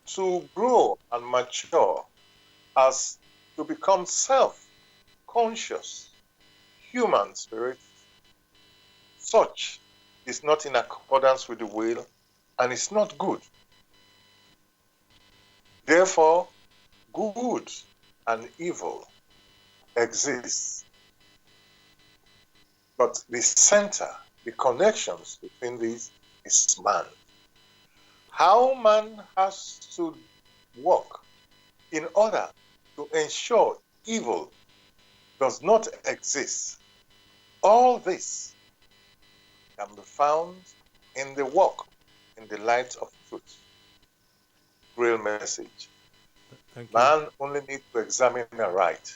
to grow and mature as to become self-conscious human spirit, such is not in accordance with the will and is not good. Therefore, good and evil exists. But the center, the connections between these is man. How man has to work in order to ensure evil does not exist. All this can be found in the work, in the light of truth. Real message. Thank you. Man only needs to examine aright.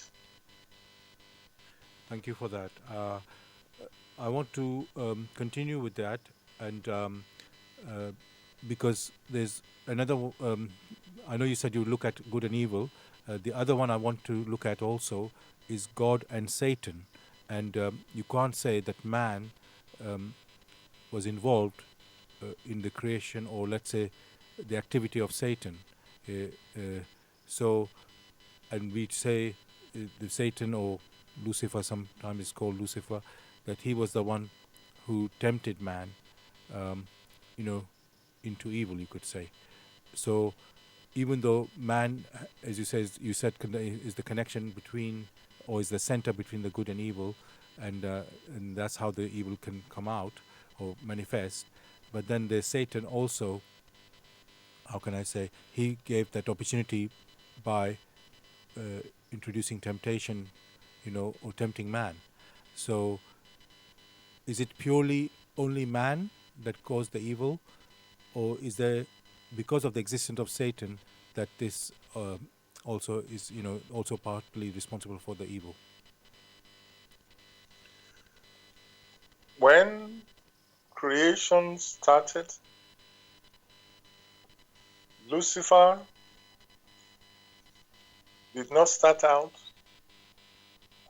Thank you for that. I want to continue with that, and uh, because there's another. I know you said you look at good and evil. The other one I want to look at also is God and Satan, and you can't say that man was involved in the creation, or let's say the activity of Satan. Uh, uh, so, and we say the Satan or Lucifer, sometimes it's called Lucifer, that he was the one who tempted man, um, you know, into evil, you could say. So, even though man, as you said, is the connection between, or is the center between the good and evil, and that's how the evil can come out or manifest. But then there's Satan also. How can I say? He gave that opportunity by introducing temptation, or tempting man. So, is it purely only man that caused the evil, or is there, because of the existence of Satan, that this also is, also partly responsible for the evil? When creation started, Lucifer did not start out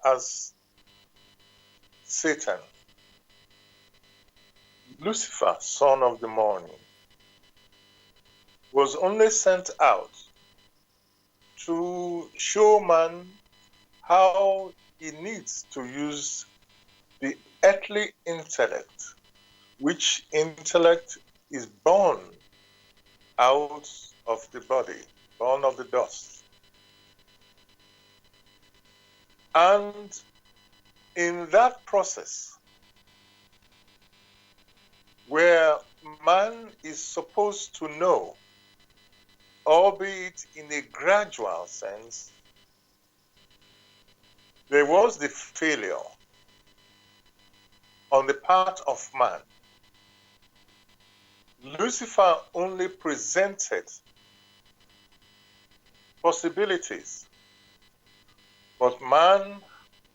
as Satan. Lucifer, son of the morning, was only sent out to show man how he needs to use the earthly intellect, which intellect is born out of the body, born of the dust. And in that process, where man is supposed to know, albeit in a gradual sense, there was the failure on the part of man. Lucifer only presented possibilities, but man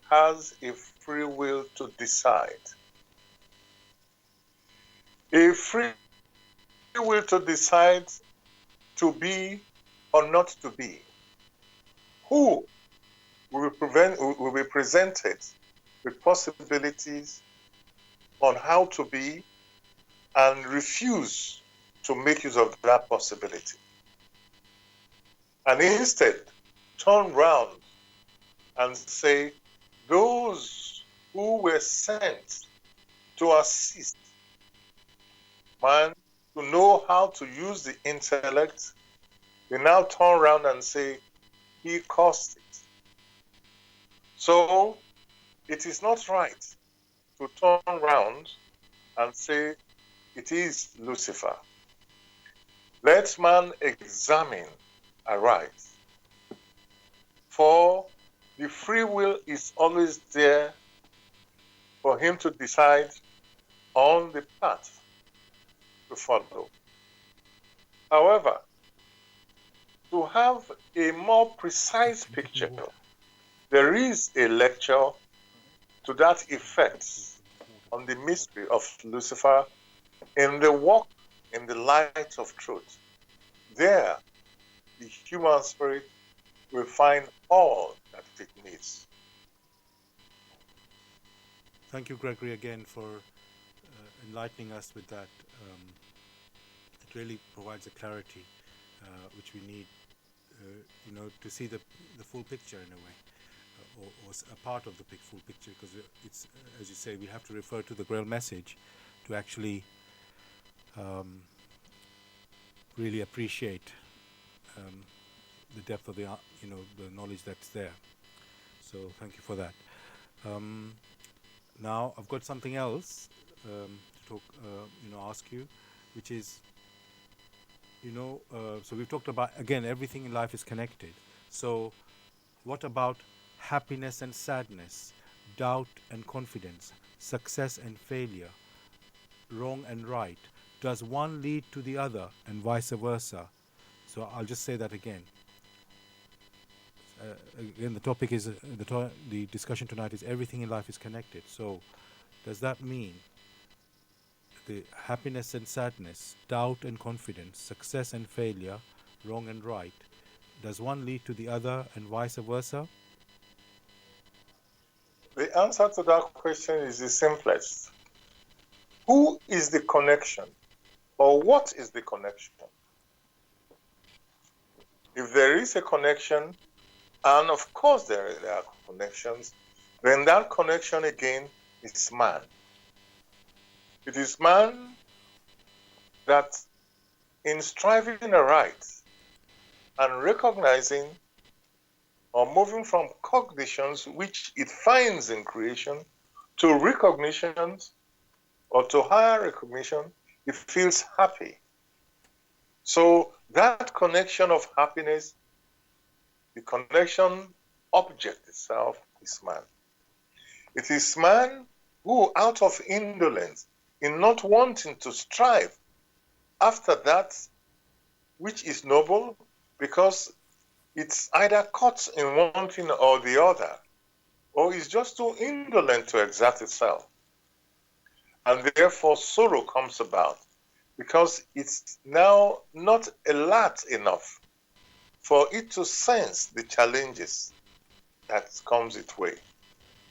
has a free will to decide. A free will to decide to be or not to be. Who will be presented with possibilities on how to be and refuse to make use of that possibility. And instead, turn round and say, those who were sent to assist man to know how to use the intellect, they now turn around and say, he caused it. So it is not right to turn around and say, it is Lucifer. Let man examine aright. For the free will is always there for him to decide on the path to follow. However, to have a more precise picture, there is a lecture to that effect on the mystery of Lucifer in the Walk in the Light of Truth. There, the human spirit will find all that it needs. Thank you, Gregory, again for enlightening us with that. It really provides a clarity which we need, to see the full picture in a way, or a part of the full picture, because it's, as you say, we have to refer to the Grail message to actually really appreciate the depth of the knowledge that's there. So thank you for that. Now I've got something else to talk, ask you, which is, so we've talked about, again, everything in life is connected. So what about happiness and sadness, doubt and confidence, success and failure, wrong and right? Does one lead to the other and vice versa? So I'll just say that again. Again, the topic is, the discussion tonight is everything in life is connected. So does that mean the happiness and sadness, doubt and confidence, success and failure, wrong and right, does one lead to the other and vice versa? The answer to that question is the simplest. Who is the connection? Or what is the connection? If there is a connection, and of course there are connections, then that connection again is man. It is man that, in striving aright and recognizing or moving from cognitions which it finds in creation to recognition or to higher recognition, he feels happy. So that connection of happiness, the connection object itself is man. It is man who, out of indolence, in not wanting to strive after that which is noble, because it's either caught in one thing or the other, or is just too indolent to exert itself. And therefore sorrow comes about, because it's now not alert enough for it to sense the challenges that comes its way.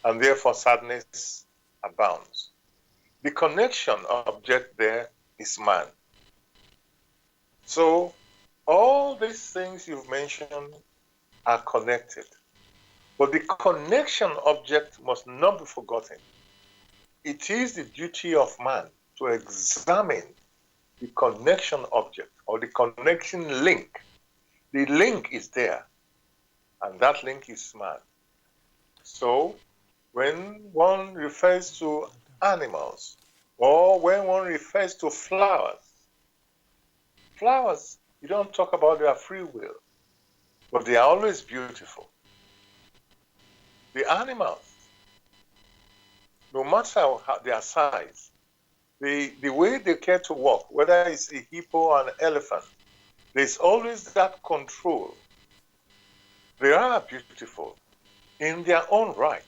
And therefore sadness abounds. The connection object there is man. So all these things you've mentioned are connected. But the connection object must not be forgotten. It is the duty of man to examine the connection object or the connection link. The link is there, and that link is man. So when one refers to animals, or when one refers to flowers, you don't talk about their free will, but they are always beautiful. The animals, no matter their size, the way they care to walk, whether it's a hippo or an elephant, there's always that control. They are beautiful in their own right.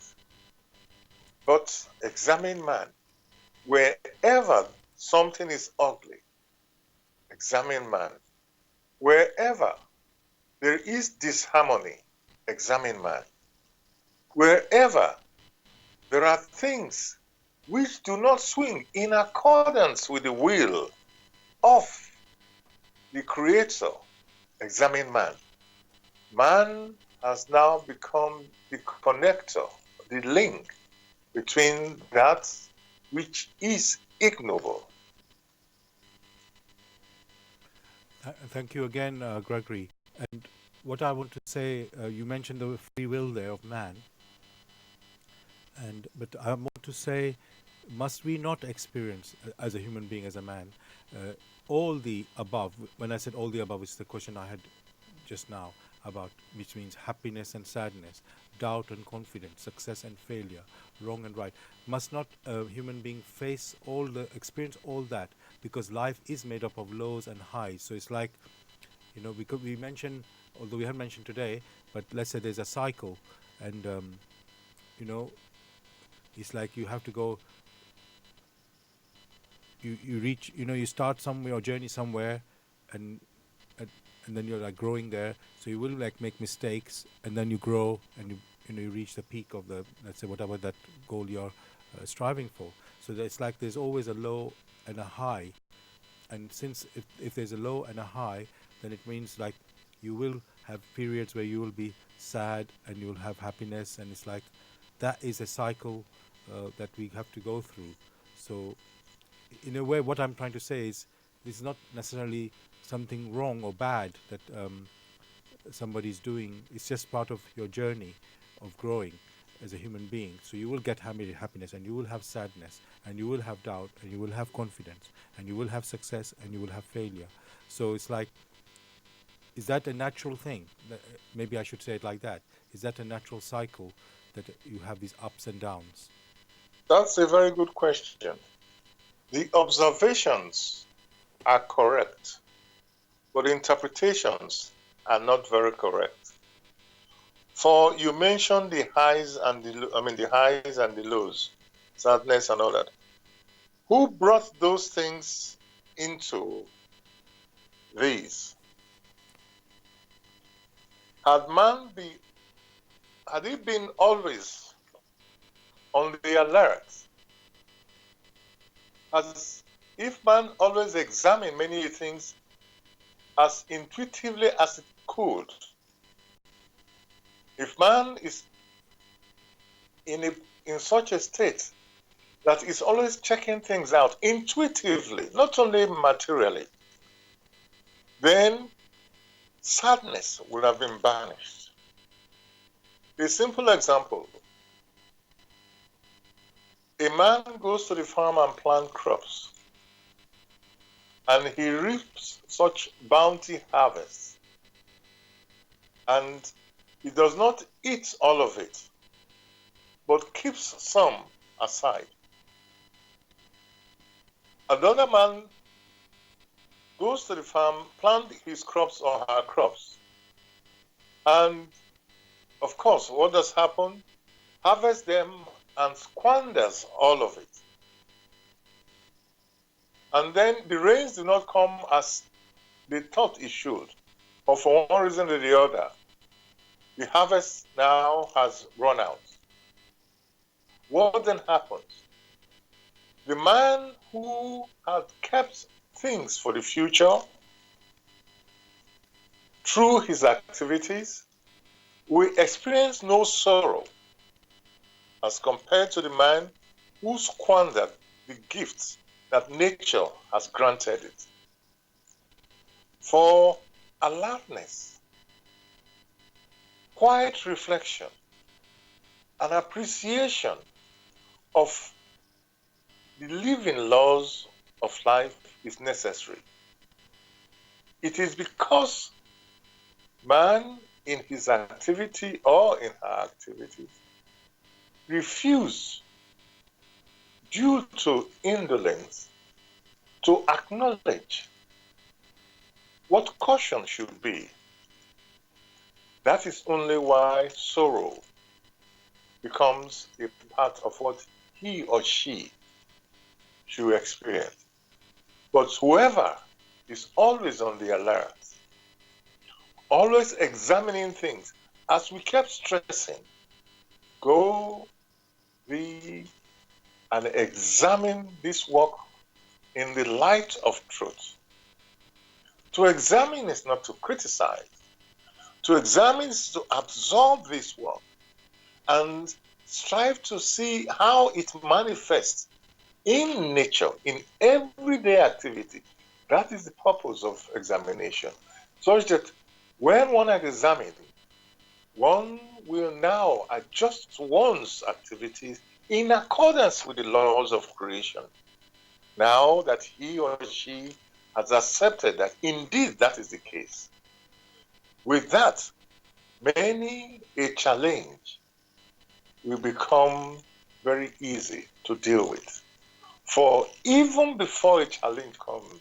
But examine man. Wherever something is ugly, examine man. Wherever there is disharmony, examine man. Wherever there are things which do not swing in accordance with the will of the Creator, examine man. Man has now become the connector, the link between that which is ignoble. Thank you again, Gregory. And what I want to say, you mentioned the free will there of man, but I want to say, must we not experience, as a human being, as a man, all the above? When I said all the above, it's the question I had just now about, which means happiness and sadness, doubt and confidence, success and failure, wrong and right. Must not a human being experience all that? Because life is made up of lows and highs. So it's like, we mentioned, although we haven't mentioned today, but let's say there's a cycle, and it's like you have to go. You reach, you start somewhere or journey somewhere, and then you're like growing there. So you will like make mistakes, and then you grow, and you reach the peak of the, let's say, whatever that goal you're striving for. So it's like there's always a low and a high, and since if there's a low and a high, then it means like you will have periods where you will be sad and you will have happiness, and it's like that is a cycle that we have to go through. So in a way, what I'm trying to say is this is not necessarily something wrong or bad that somebody's doing. It's just part of your journey of growing as a human being. So you will get happiness, and you will have sadness, and you will have doubt, and you will have confidence, and you will have success, and you will have failure. So it's like, is that a natural thing? Maybe I should say it like that. Is that a natural cycle that you have these ups and downs? That's a very good question. The observations are correct, but interpretations are not very correct. For you mentioned the highs and the lows, sadness and all that. Who brought those things into these? Had he been always on the alert, as if man always examined many things as intuitively as it could, if man is in such a state that is always checking things out intuitively, not only materially, then sadness would have been banished. A simple example: A man goes to the farm and plants crops, and he reaps such bounty harvests, and he does not eat all of it, but keeps some aside. Another man goes to the farm, plants his crops or her crops, and of course, what does happen? Harvests them and squanders all of it. And then the rains do not come as they thought it should, or for one reason or the other. The harvest now has run out. What then happens? The man who had kept things for the future through his activities will experience no sorrow as compared to the man who squandered the gifts that nature has granted it. For alertness, quiet reflection, and appreciation of the living laws of life is necessary. It is because man in his activity or in her activities refuse due to indolence to acknowledge what caution should be. That is only why sorrow becomes a part of what he or she should experience. But whoever is always on the alert, always examining things, as we kept stressing, go thee and examine this work in the light of truth. To examine is not to criticize. To examine is to absorb this work and strive to see how it manifests in nature, in everyday activity. That is the purpose of examination. Such that when one examines, one will now adjust one's activities in accordance with the laws of creation. Now that he or she has accepted that indeed that is the case. With that, many a challenge will become very easy to deal with. For even before a challenge comes,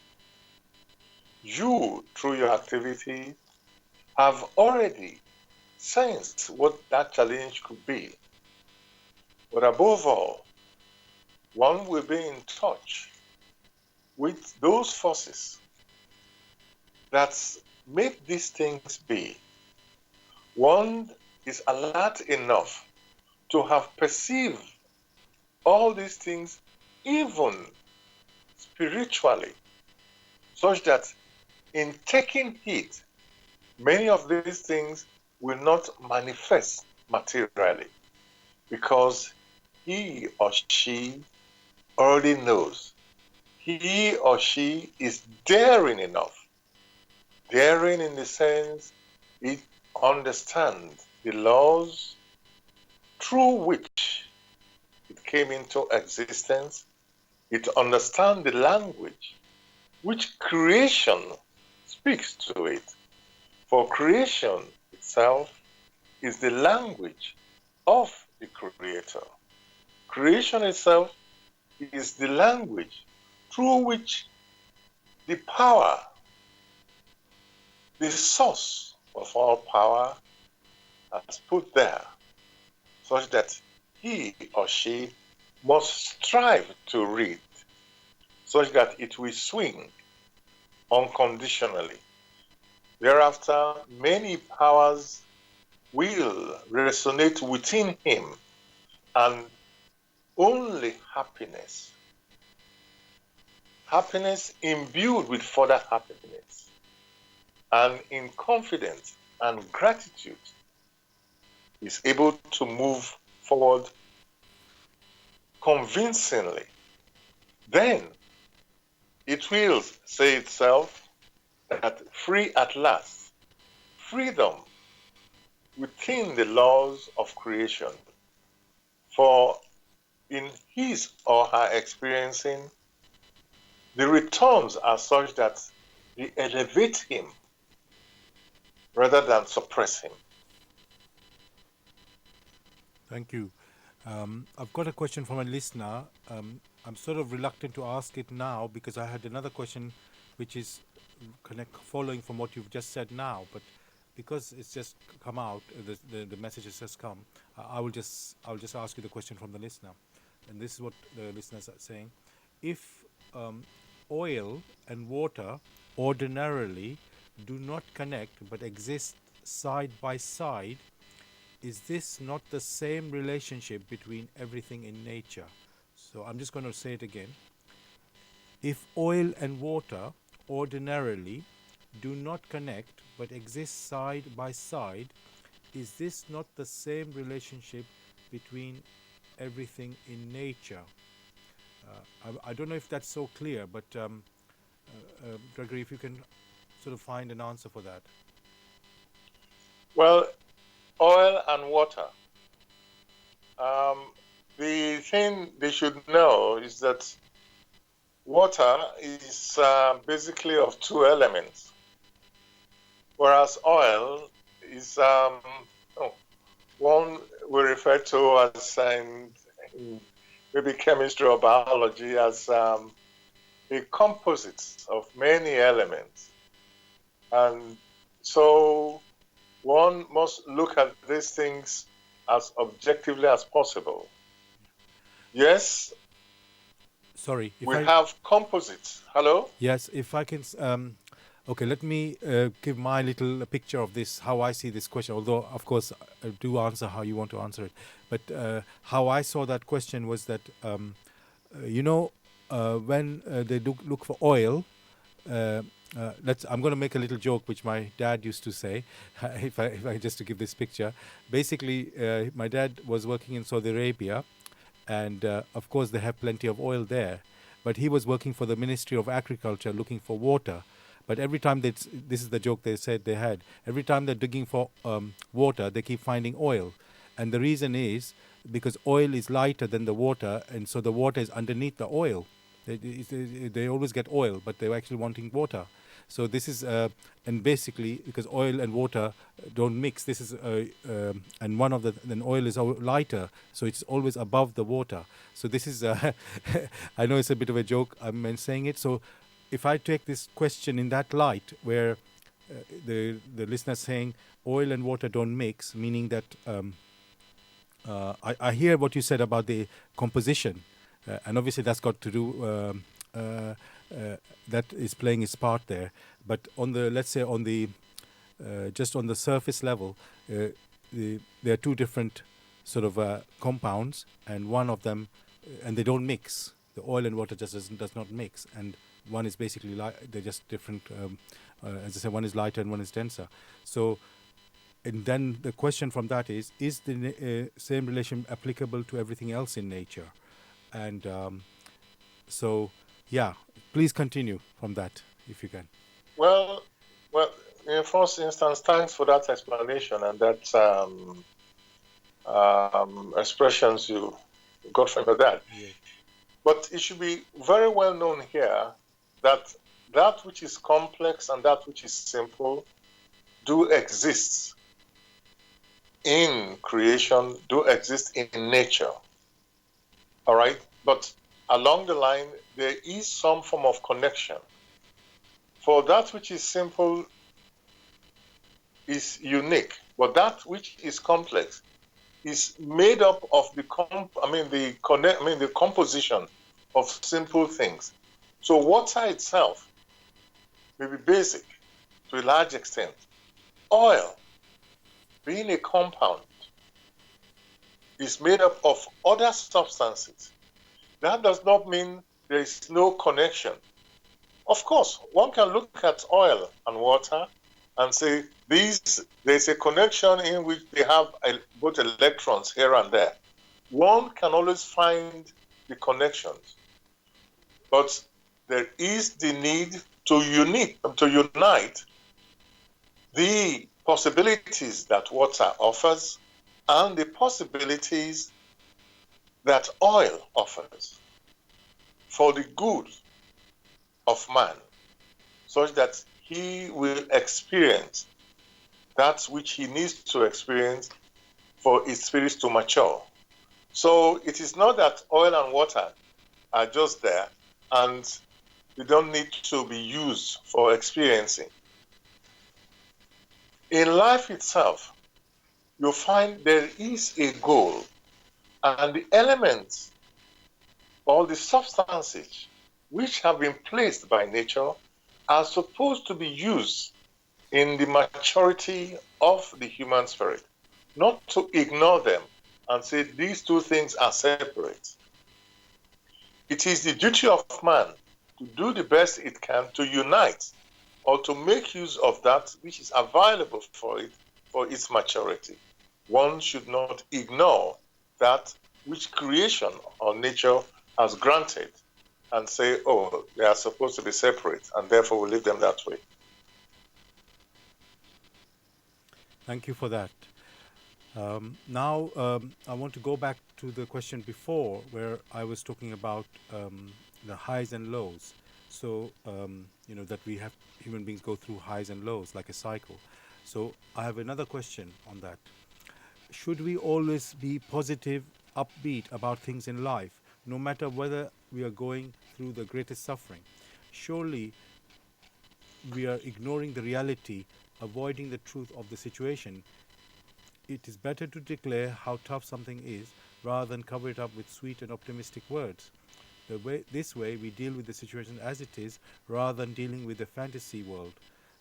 you, through your activity, have already sensed what that challenge could be. But above all, one will be in touch with those forces that make these things be. One is alert enough to have perceived all these things even spiritually, such that in taking heed, many of these things will not manifest materially because he or she already knows. He or she is daring enough. Daring in the sense it understands the laws through which it came into existence. It understands the language which creation speaks to it. For creation itself is the language of the Creator. Creation itself is the language through which the power, the source of all power, has put there, such that he or she must strive to read, such that it will swing unconditionally. Thereafter, many powers will resonate within him, and only happiness, happiness imbued with further happiness, and in confidence and gratitude, is able to move forward convincingly. Then it will say itself that free at last, freedom within the laws of creation. For in his or her experiencing, the returns are such that they elevate him rather than suppress him. Thank you. I've got a question from a listener. I'm sort of reluctant to ask it now because I had another question which is following from what you've just said now, but because it's just come out, the message has just come, I'll just ask you the question from the listener. And this is what the listeners are saying. If oil and water ordinarily do not connect but exist side by side, is this not the same relationship between everything in nature? So I'm just going to say it again. If oil and water ordinarily do not connect but exist side by side, is this not the same relationship between everything in nature? I don't know if that's so clear, but Gregory, if you can sort of find an answer for that. Well, oil and water. The thing they should know is that water is basically of two elements, whereas oil is one we refer to as in maybe chemistry or biology as a composite of many elements. And so one must look at these things as objectively as possible. Yes. Sorry. We have composites. Hello? Yes, if I can... okay, let me give my little picture of this, how I see this question, although, of course, I do answer how you want to answer it. But how I saw that question was that, when they look for oil, I'm going to make a little joke which my dad used to say, if I just to give this picture. Basically, my dad was working in Saudi Arabia, and of course they have plenty of oil there, but he was working for the Ministry of Agriculture looking for water. But every time this is the joke they said they had, every time they're digging for water, they keep finding oil. And the reason is because oil is lighter than the water, and so the water is underneath the oil. They always get oil, but they're actually wanting water. So this is, and basically, because oil and water don't mix, this is, and one of then oil is lighter, so it's always above the water. So this is, I know it's a bit of a joke, I'm saying it. So if I take this question in that light, where the listener saying oil and water don't mix, meaning that I hear what you said about the composition, and obviously that's got to do, that is playing its part there. But on the, let's say on the, just on the surface level, there are two different sort of compounds, and one of them, and they don't mix. The oil and water just does not mix, and one is basically they're just different. As I said, one is lighter and one is denser. So, and then the question from that is the same relation applicable to everything else in nature? And so, yeah, please continue from that if you can. Well, in the first instance, thanks for that explanation and that expressions you got from your dad. Yeah. But it should be very well known here that that which is complex and that which is simple do exist in creation, do exist in nature. All right? But along the line, there is some form of connection. For that which is simple is unique, but that which is complex is made up of the composition of simple things. So water itself may be basic to a large extent. Oil, being a compound, is made up of other substances. That does not mean there is no connection. Of course, one can look at oil and water and say there's a connection in which they have both electrons here and there. One can always find the connections, but there is the need to unite the possibilities that water offers and the possibilities that oil offers for the good of man, such that he will experience that which he needs to experience for his spirit to mature. So it is not that oil and water are just there and they don't need to be used for experiencing. In life itself, you'll find there is a goal, and the elements or the substances which have been placed by nature are supposed to be used in the maturity of the human spirit, not to ignore them and say these two things are separate. It is the duty of man to do the best it can to unite or to make use of that which is available for it for its maturity. One should not ignore that which creation or nature has granted and say, oh, they are supposed to be separate, and therefore we leave them that way. Thank you for that. Now, I want to go back to the question before where I was talking about the highs and lows. So, that we have human beings go through highs and lows like a cycle. So, I have another question on that. Should we always be positive, upbeat about things in life, no matter whether we are going through the greatest suffering? Surely we are ignoring the reality, avoiding the truth of the situation. It is better to declare how tough something is rather than cover it up with sweet and optimistic words. This way, we deal with the situation as it is rather than dealing with the fantasy world.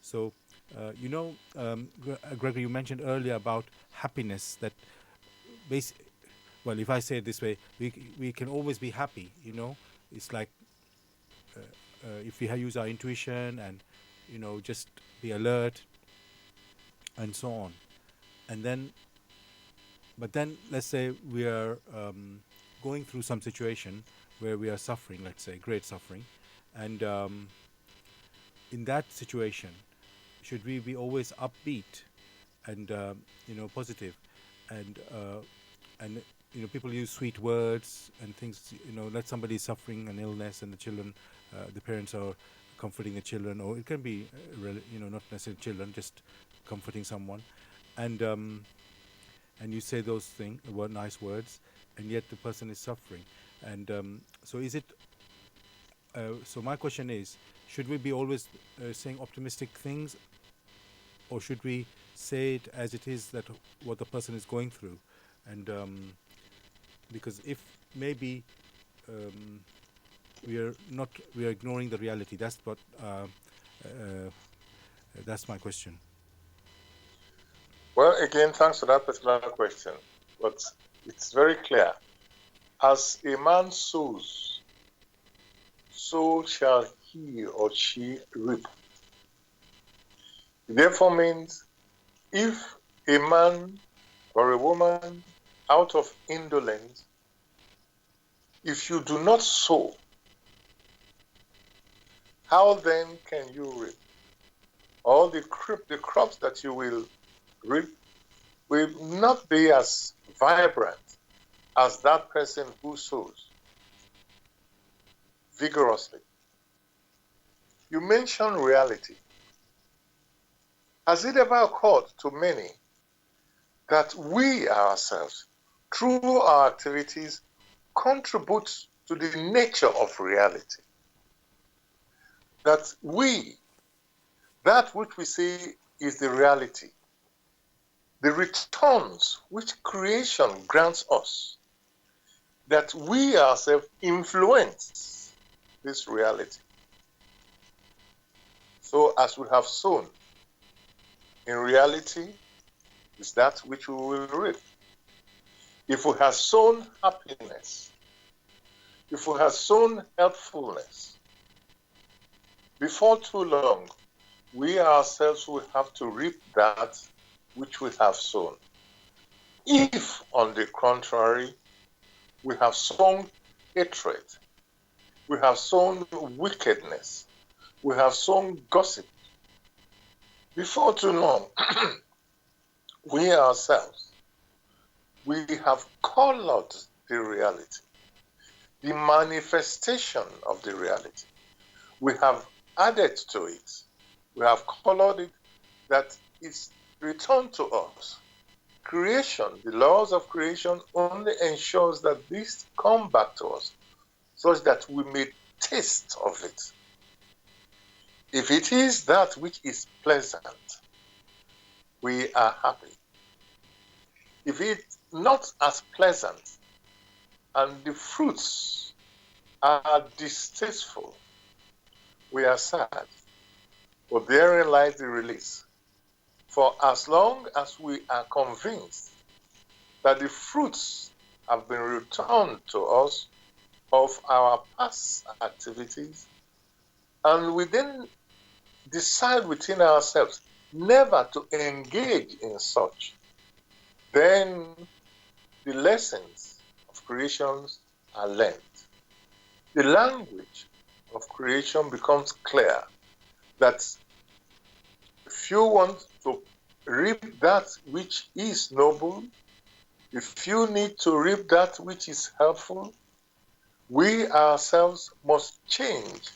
So, Gregory, you mentioned earlier about happiness. That, well, if I say it this way, we can always be happy. It's like if we use our intuition and just be alert and so on. And then, but then let's say we are going through some situation where we are suffering, let's say great suffering, and in that situation, should we be always upbeat and positive, and people use sweet words and things, let somebody suffering an illness and the children, the parents are comforting the children, or it can be not necessarily children, just comforting someone, and you say those things, nice words, and yet the person is suffering. And so is it? So my question is: should we be always saying optimistic things, or should we say it as it is, that what the person is going through? And because if maybe we are ignoring the reality. That's what. That's my question. Well, again, thanks for that particular question. But it's very clear. As a man sows, so shall he or she reap. It therefore means if a man or a woman, out of indolence, if you do not sow, how then can you reap? All the crops that you will reap will not be as vibrant as that person who sows vigorously. You mentioned reality. Has it ever occurred to many that we ourselves, through our activities, contribute to the nature of reality? That that which we see is the reality, the returns which creation grants us, that we ourselves influence this reality. So as we have sown, in reality is that which we will reap. If we have sown happiness, if we have sown helpfulness, before too long, we ourselves will have to reap that which we have sown. If, on the contrary, we have sown hatred, we have sown wickedness, we have sown gossip, before too long, we ourselves, we have colored the reality, the manifestation of the reality. We have added to it, we have colored it, that it's returned to us. Creation, the laws of creation only ensures that this come back to us, such that we may taste of it. If it is that which is pleasant, we are happy. If it's not as pleasant and the fruits are distasteful, we are sad. But therein lies the release. For as long as we are convinced that the fruits have been returned to us of our past activities, and we then decide within ourselves never to engage in such, then the lessons of creations are learned. The language of creation becomes clear that if you want to reap that which is noble, if you need to reap that which is helpful, we ourselves must change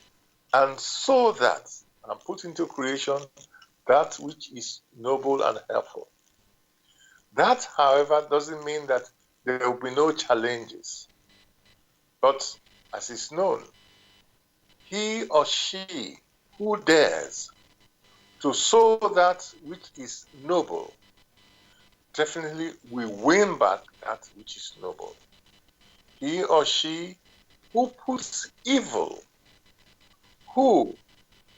and sow that and put into creation that which is noble and helpful. That, however, doesn't mean that there will be no challenges. But as is known, he or she who dares to sow that which is noble definitely will win back that which is noble. He or she who puts evil, who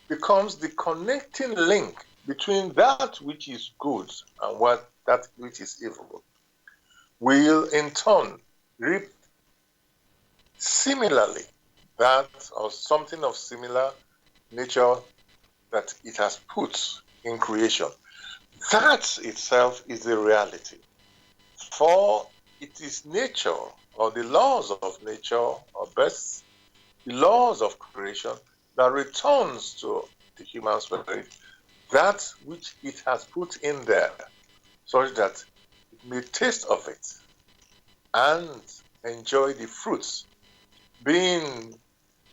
becomes the connecting link between that which is good and that which is evil, will in turn reap similarly that or something of similar nature that it has put in creation. That itself is the reality. For it is nature or the laws of nature, or best, the laws of creation that returns to the human spirit that which it has put in there, such that it may taste of it and enjoy the fruits, being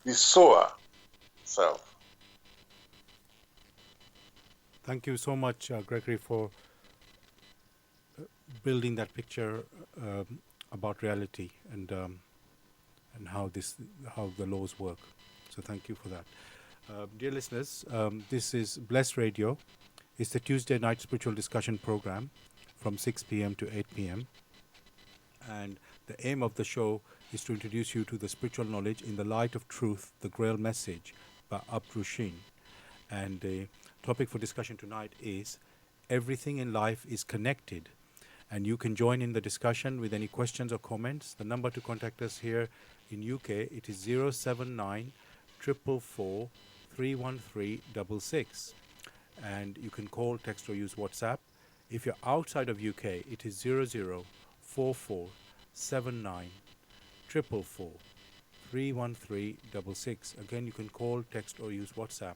the sower itself. Thank you so much, Gregory, for building that picture about reality and how the laws work. So thank you for that. Dear listeners, this is Bless Radio. It's the Tuesday night spiritual discussion program from 6 p.m. to 8 p.m. And the aim of the show is to introduce you to the spiritual knowledge in the light of truth, the Grail message by Abrushin. And the topic for discussion tonight is everything in life is connected. And you can join in the discussion with any questions or comments. The number to contact us here in UK, it is 079 444 31366. And you can call, text or use WhatsApp. If you're outside of UK, it is 0044 79 444 31366. Again, you can call, text or use WhatsApp.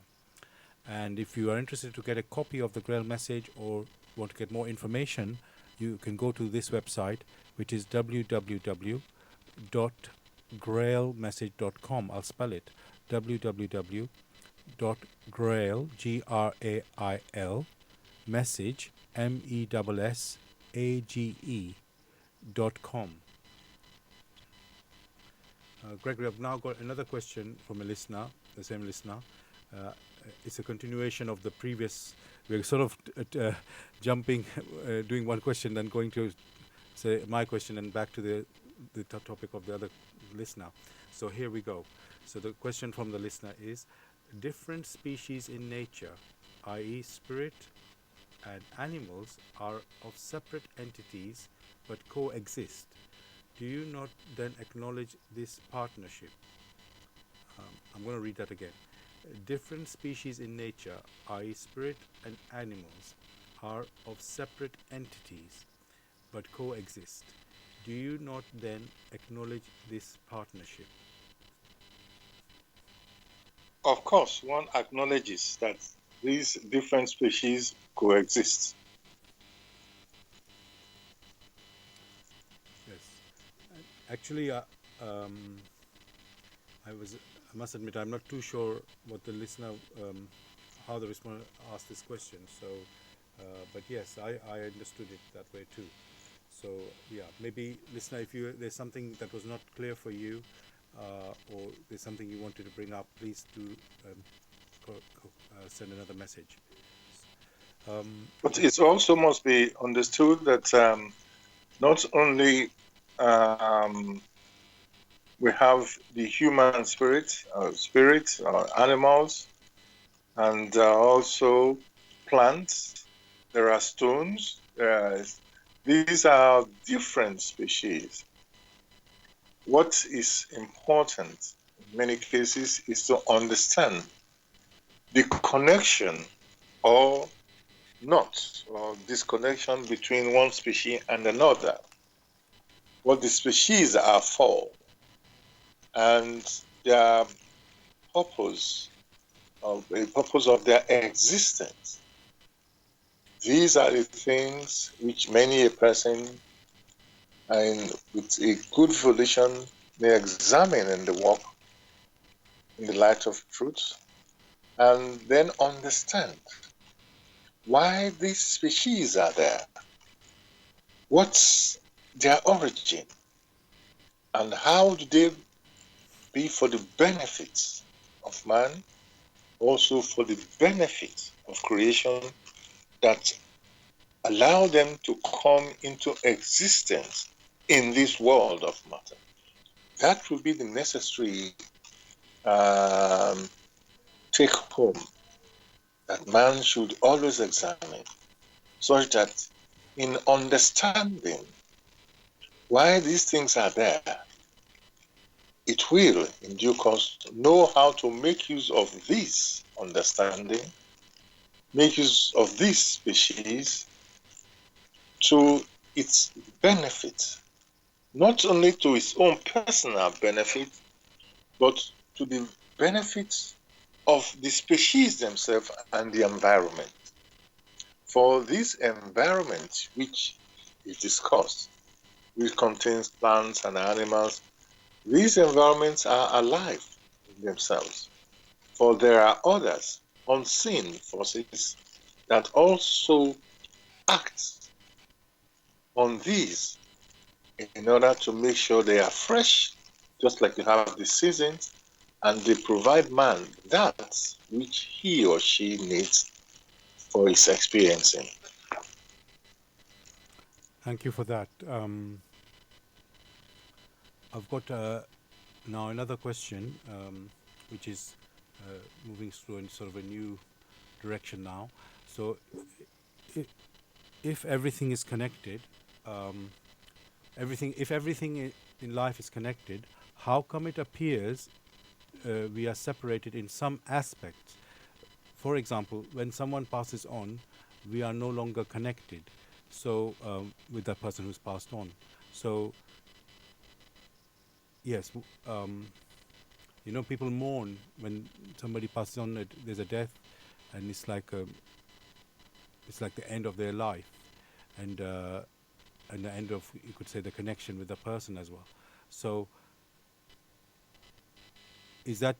And if you are interested to get a copy of the Grail message or want to get more information, you can go to this website, which is www.grailmessage.com. I'll spell it, www.grail, Grail, message, MESSAGE.com. Gregory, I've now got another question from a listener, the same listener. It's a continuation of the previous. We're sort of jumping, doing one question, then going to say my question and back to the topic of the other listener. So here we go. So the question from the listener is, different species in nature, i.e. spirit and animals, are of separate entities but coexist. Do you not then acknowledge this partnership? I'm going to read that again. Different species in nature, i.e. spirit and animals, are of separate entities but coexist. Do you not then acknowledge this partnership? Of course, one acknowledges that these different species coexist. Yes. Actually, I must admit, I'm not too sure what the listener, how the listener asked this question. So, but yes, I understood it that way too. So yeah, maybe listener, if there's something that was not clear for you, or there's something you wanted to bring up, please do send another message. But it also must be understood that not only um, we have the human spirit, animals, and also plants. There are stones. These are different species. What is important in many cases is to understand the connection or not, or disconnection between one species and another, what the species are for, and their purpose, of the purpose of their existence. These are the things which many a person, and with a good volition, may examine in the work, in the light of truth, and then understand why these species are there, what's their origin, and how do they be for the benefit of man, also for the benefit of creation that allow them to come into existence in this world of matter. That will be the necessary take home that man should always examine, such that in understanding why these things are there, it will, in due course, know how to make use of this understanding, make use of this species to its benefit, not only to its own personal benefit, but to the benefit of the species themselves and the environment. For this environment, which is discussed, which contains plants and animals, these environments are alive in themselves. For there are others, unseen forces, that also act on these in order to make sure they are fresh, just like you have the seasons, and they provide man that which he or she needs for his experiencing. Thank you for that. I've got now another question, which is moving through in sort of a new direction now. So, if, if everything is connected, um, if everything in life is connected, how come it appears we are separated in some aspects? For example, when someone passes on, we are no longer connected. So with that person who's passed on. So yes, people mourn when somebody passes on. There's a death, and it's like the end of their life, and the end of, you could say, the connection with the person as well. So is there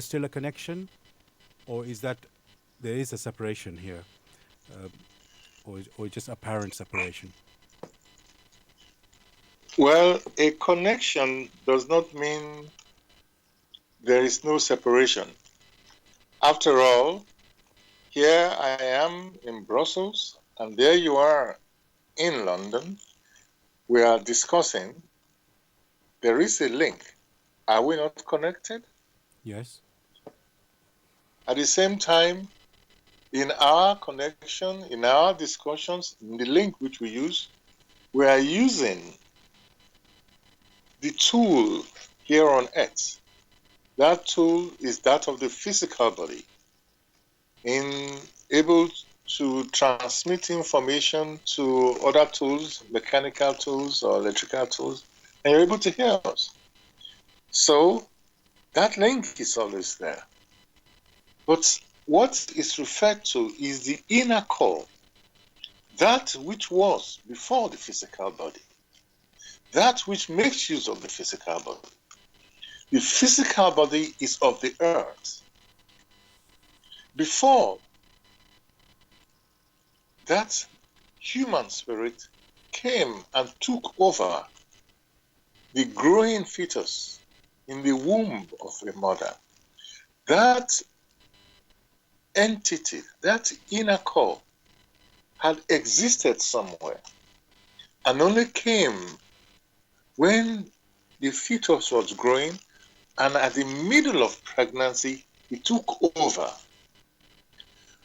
still a connection, or is that there is a separation here, or just apparent separation? Well, a connection does not mean there is no separation. After all, here I am in Brussels, and there you are in London. We are discussing. There is a link. Are we not connected? Yes. At the same time, in our connection, in our discussions, in the link which we use, we are using the tool here on earth. That tool is that of the physical body, in able to transmit information to other tools, mechanical tools or electrical tools, and you're able to hear us. So that link is always there. But what is referred to is the inner core, that which was before the physical body. that which makes use of the physical body. The physical body is of the earth. Before that human spirit came and took over the growing fetus in the womb of a mother, that entity, that inner core, had existed somewhere and only came when the fetus was growing, and at the middle of pregnancy, it took over.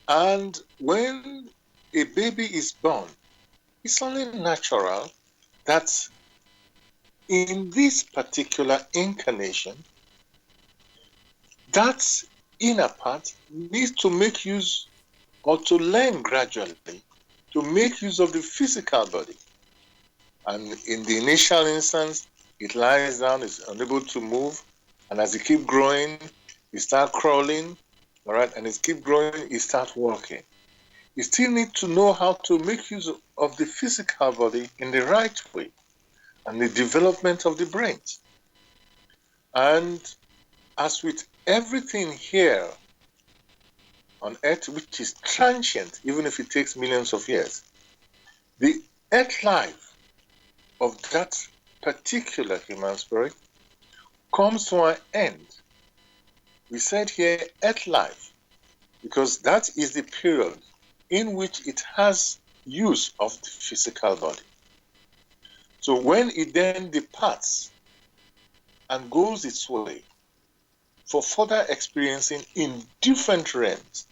And when a baby is born, it's only natural that in this particular incarnation, that inner part needs to make use or to learn gradually to make use of the physical body. And in the initial instance, it lies down, is unable to move, and as it keeps growing, it starts crawling, all right, and it keeps growing, it starts walking. You still need to know how to make use of the physical body in the right way and the development of the brains. And as with everything here on earth, which is transient, even if it takes millions of years, the earth life of that particular human spirit comes to an end. We said here earth life because that is the period in which it has use of the physical body. So when it then departs and goes its way for further experiencing in different realms,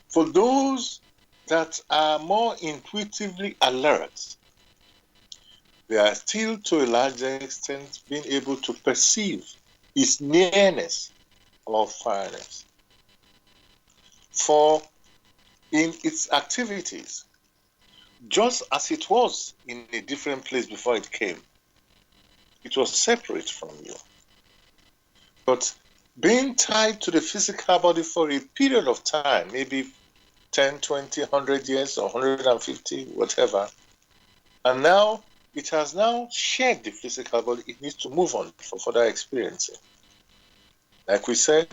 for those that are more intuitively alert, they are still to a large extent being able to perceive its nearness or farness. For in its activities, just as it was in a different place before it came, it was separate from you. But being tied to the physical body for a period of time, maybe 10, 20, 100 years or 150, whatever, and now it has now shared the physical body, it needs to move on for further experiencing. Like we said,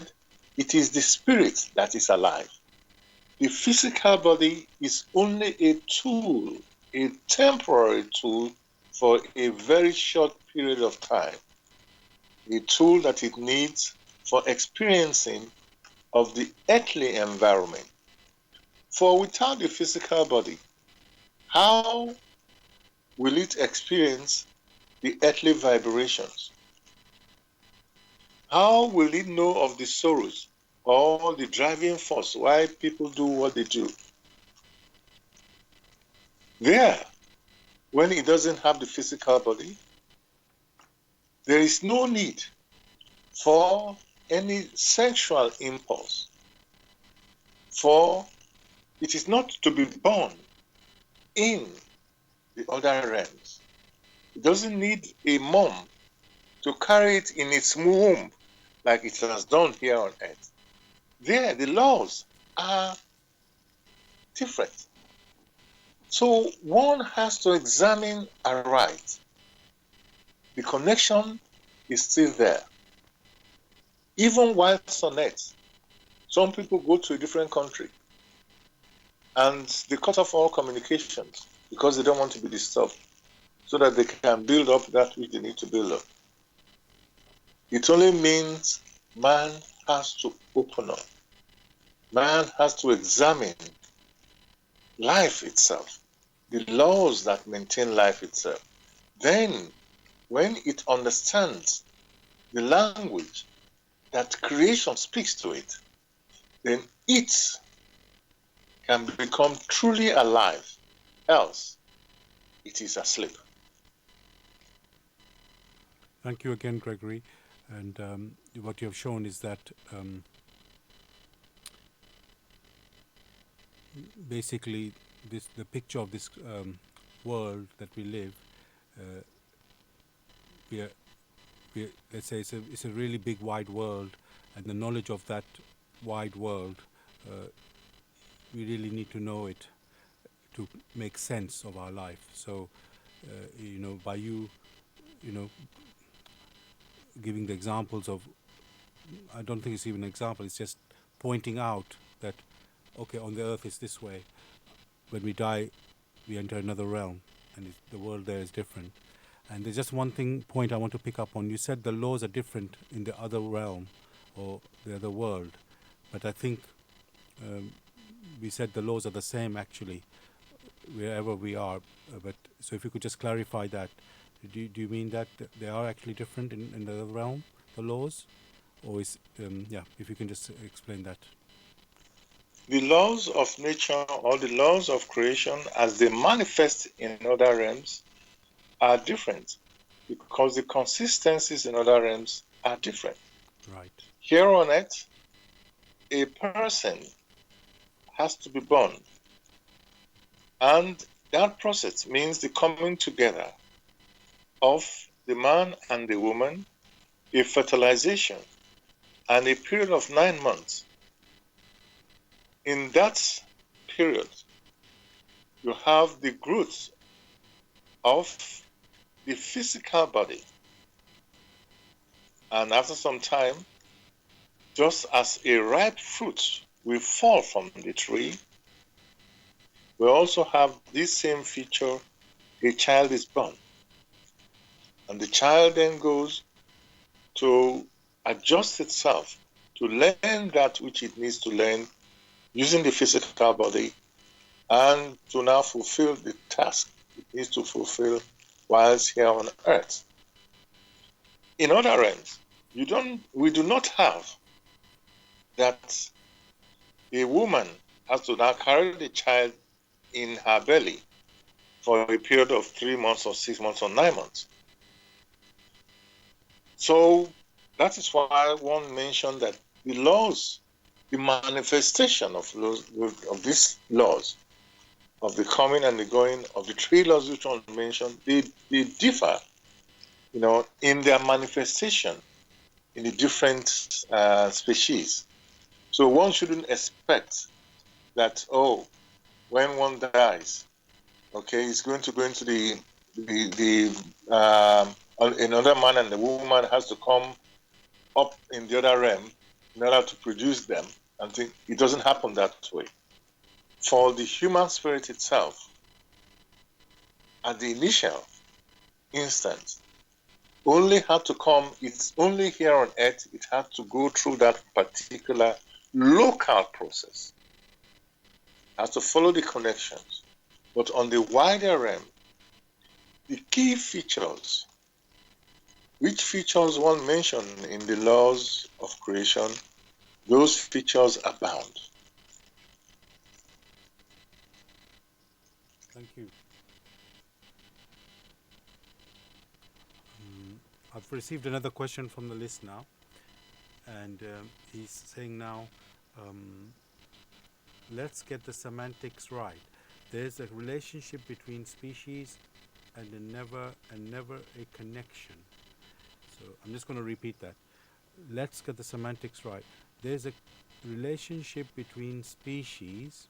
it is the spirit that is alive. The physical body is only a tool, a temporary tool for a very short period of time, a tool that it needs for experiencing of the earthly environment. For without the physical body, how will it experience the earthly vibrations? How will it know of the sorrows or the driving force why people do what they do? There, when it doesn't have the physical body, there is no need for any sexual impulse, for it is not to be born in the other realms. It doesn't need a mom to carry it in its womb like it has done here on earth. There, the laws are different. So one has to examine aright. The connection is still there. Even whilst on earth, some people go to a different country and they cut off all communications because they don't want to be disturbed so that they can build up that which they need to build up. It only means man has to open up. Man has to examine life itself, the laws that maintain life itself. Then, when it understands the language that creation speaks to it, then it can become truly alive. Else, it is asleep. Thank you again, Gregory. And what you have shown is that basically the picture of this world that we live, uh, we are, let's say it's a really big wide world, and the knowledge of that wide world, we really need to know it to make sense of our life. So by you giving the examples of, I don't think it's even an example, it's just pointing out that, okay, on the earth it's this way. When we die, we enter another realm, and the world there is different. And there's just one point I want to pick up on. You said the laws are different in the other realm or the other world, but I think um, we said the laws are the same actually wherever we are. But so if you could just clarify that, do you mean that they are actually different in the other realm, the laws, or is if you can just explain that. The laws of nature or the laws of creation as they manifest in other realms are different because the consistencies in other realms are different. Right. Here on earth, a person has to be born, and that process means the coming together of the man and the woman, a fertilization, and a period of 9 months. In that period, you have the growth of the physical body. And after some time, just as a ripe fruit will fall from the tree, we also have this same feature, a child is born. And the child then goes to adjust itself to learn that which it needs to learn using the physical body and to now fulfill the task it needs to fulfill whilst here on earth. In other realms, we do not have that a woman has to now carry the child in her belly for a period of 3 months or 6 months or 9 months. So that is why one mentioned that the laws, the manifestation of these laws, of the coming and the going, of the three laws which one mentioned, they differ, in their manifestation in the different species. So one shouldn't expect that, when one dies, okay, it's going to go into another man and the woman has to come up in the other realm in order to produce them. And think it doesn't happen that way. For the human spirit itself, at the initial instance, only had to come, it's only here on earth, it had to go through that particular local process. It has to follow the connections. But on the wider realm, the key features, which features one mentioned in the laws of creation, those features abound. Thank you. I've received another question from the list now, and he's saying now, let's get the semantics right. There's a relationship between species and never a connection. So I'm just going to repeat that. Let's get the semantics right. There's a relationship between species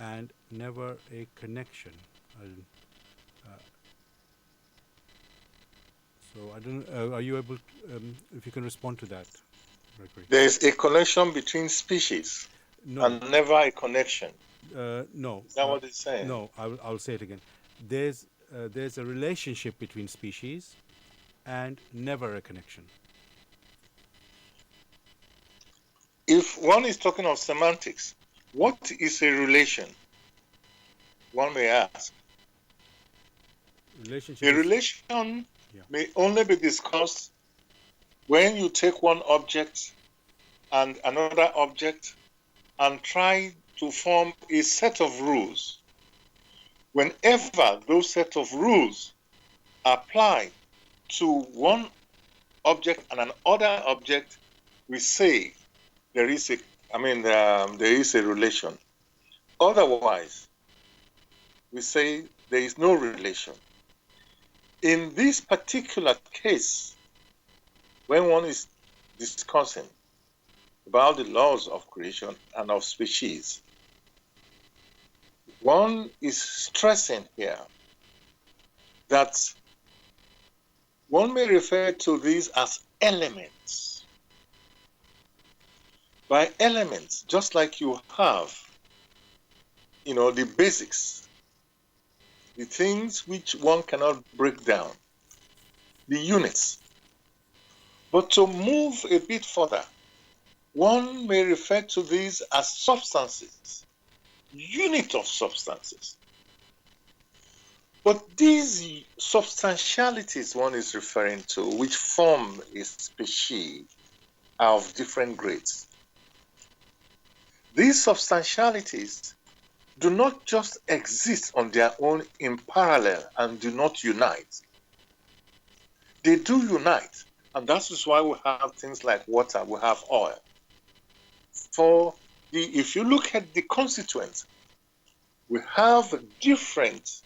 and never a connection. So I don't. Are you able? If you can respond to that, Gregory. There is a connection between species, and never a connection. No. Is that what it's saying? No, I'll say it again. There's a relationship between species and never a connection. If one is talking of semantics, what is a relation? One may ask. Relationship. A relation may only be discussed when you take one object and another object and try to form a set of rules. Whenever those set of rules apply to one object and another object, we say there is a relation. Otherwise, we say there is no relation. In this particular case, when one is discussing about the laws of creation and of species, one is stressing here that One may refer to these as elements. By elements, just like you have, the basics, the things which one cannot break down, the units. But to move a bit further, one may refer to these as substances, unit of substances. But these substantialities one is referring to, which form a species, are of different grades. These substantialities do not just exist on their own in parallel and do not unite. They do unite, and that is why we have things like water, we have oil. If you look at the constituents, we have different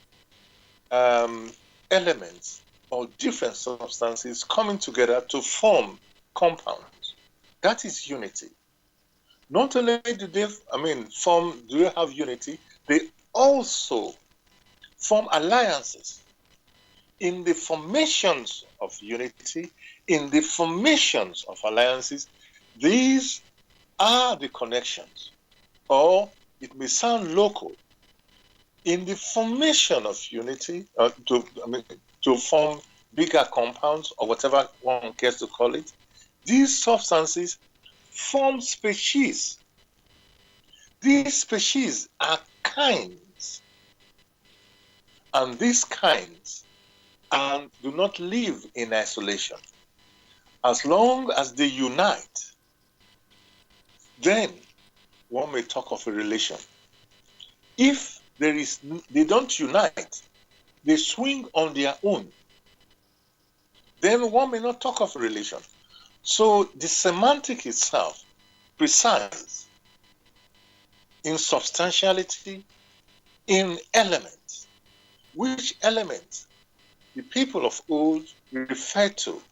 elements or different substances coming together to form compounds. That is unity. Not only do they have unity, they also form alliances. In the formations of unity, in the formations of alliances, these are the connections, or it may sound local. In the formation of unity, to form bigger compounds or whatever one cares to call it, these substances form species. These species are kinds, and these kinds do not live in isolation. As long as they unite, then one may talk of a relation. If they don't unite, they swing on their own, then one may not talk of a relation. So the semantic itself presides in substantiality, in elements. Which elements the people of old refer to?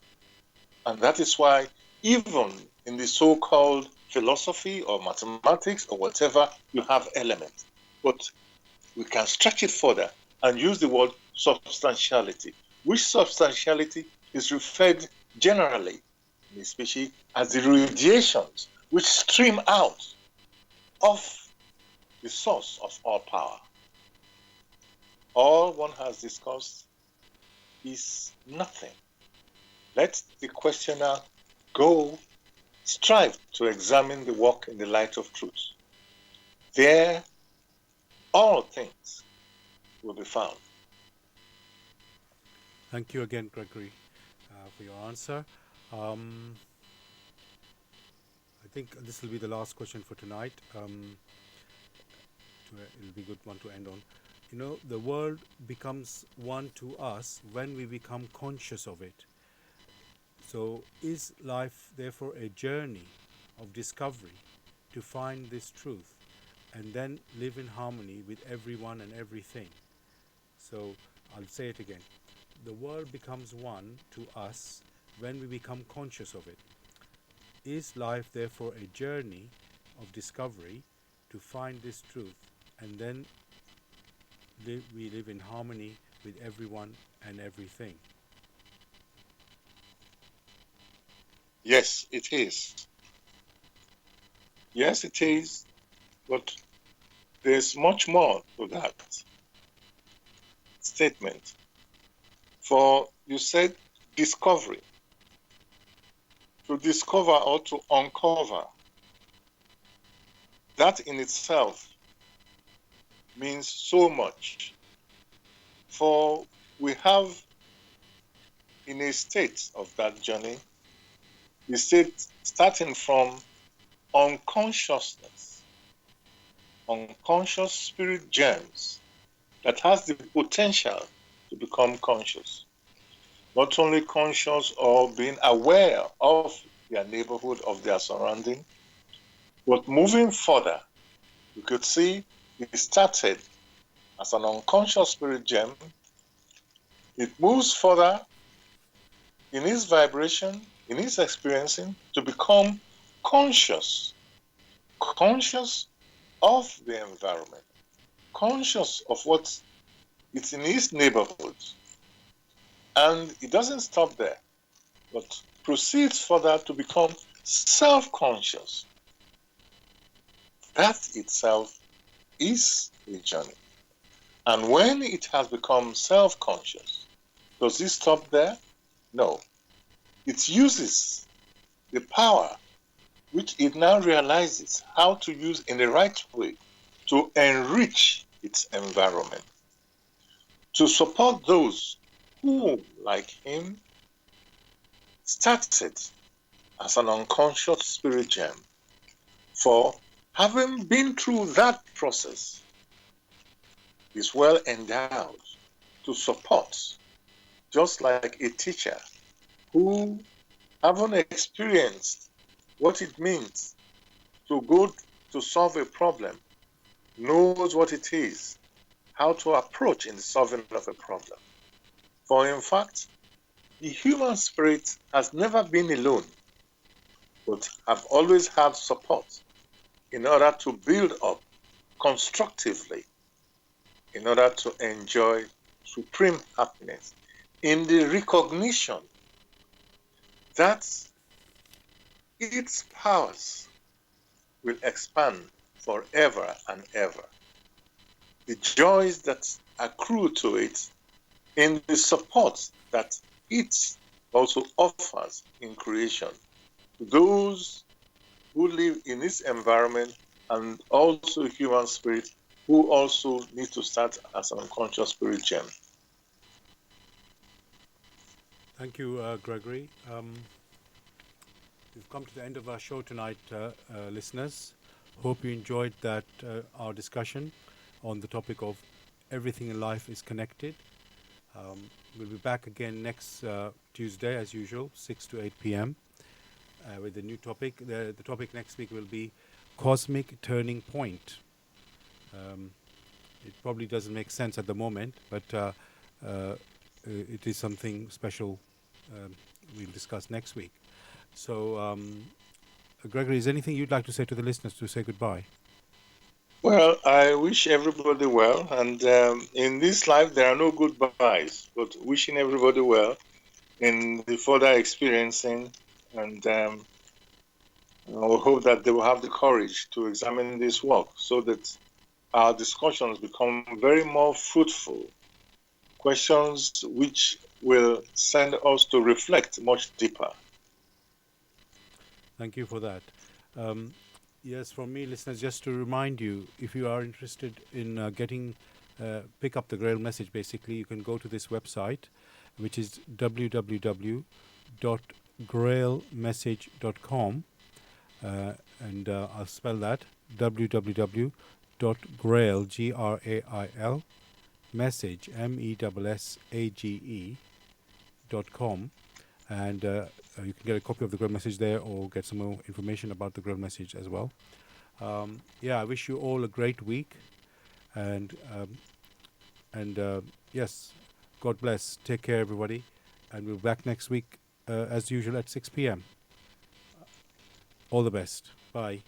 And that is why even in the so-called philosophy or mathematics or whatever, you have elements. But we can stretch it further and use the word substantiality, which substantiality is referred generally in a species as the radiations which stream out of the source of all power. All one has discussed is nothing. Let the questioner go strive to examine the work in the light of truth. There, all things will be found. Thank you again, Gregory, for your answer. I think this will be the last question for tonight. It'll be a good one to end on. The world becomes one to us when we become conscious of it. So is life therefore a journey of discovery to find this truth and then live in harmony with everyone and everything? So I'll say it again. The world becomes one to us when we become conscious of it. Is life therefore a journey of discovery to find this truth and then we live in harmony with everyone and everything? Yes, it is. Yes, it is. But there's much more to that statement. For you said discovery. To discover or to uncover. That in itself means so much. For we have in a state of that journey, the state starting from unconsciousness, unconscious spirit germs that has the potential to become conscious. Not only conscious or being aware of their neighborhood, of their surrounding, but moving further, you could see it started as an unconscious spirit gem. It moves further in its vibration, in its experiencing, to become conscious of the environment, conscious of what it's in its neighborhood. And it doesn't stop there, but proceeds further to become self-conscious. That itself is a journey. And when it has become self-conscious, does it stop there? No. It uses the power which it now realizes how to use in the right way to enrich its environment, to support those who, like him, started as an unconscious spirit gem. For having been through that process, is well endowed to support, just like a teacher who, having experienced what it means to go to solve a problem, knows what it is, how to approach in the solving of a problem. For in fact, the human spirit has never been alone, but have always had support in order to build up constructively, in order to enjoy supreme happiness in the recognition that its powers will expand forever and ever. The joys that accrue to it in the support that it also offers in creation to those who live in its environment and also human spirit who also need to start as an unconscious spirit gem. Thank you, Gregory. We've come to the end of our show tonight, listeners. Hope you enjoyed that our discussion on the topic of everything in life is connected. We'll be back again next Tuesday, as usual, 6 to 8 p.m. With a new topic. The topic next week will be Cosmic Turning Point. It probably doesn't make sense at the moment, but it is something special we'll discuss next week. So, Gregory, is there anything you'd like to say to the listeners to say goodbye? Well, I wish everybody well, and in this life there are no goodbyes, but wishing everybody well in the further experiencing, and I hope that they will have the courage to examine this work so that our discussions become very more fruitful, questions which will send us to reflect much deeper. Thank you for that. Yes, from me, listeners, just to remind you, if you are interested in pick up the Grail message, basically, you can go to this website, which is www.grailmessage.com, and I'll spell that, www.grail, Grail, message, message.com, and you can get a copy of the Grail message there or get some more information about the Grail message as well. I wish you all a great week, and yes, God bless. Take care, everybody, and we'll be back next week as usual at 6 p.m. All the best. Bye.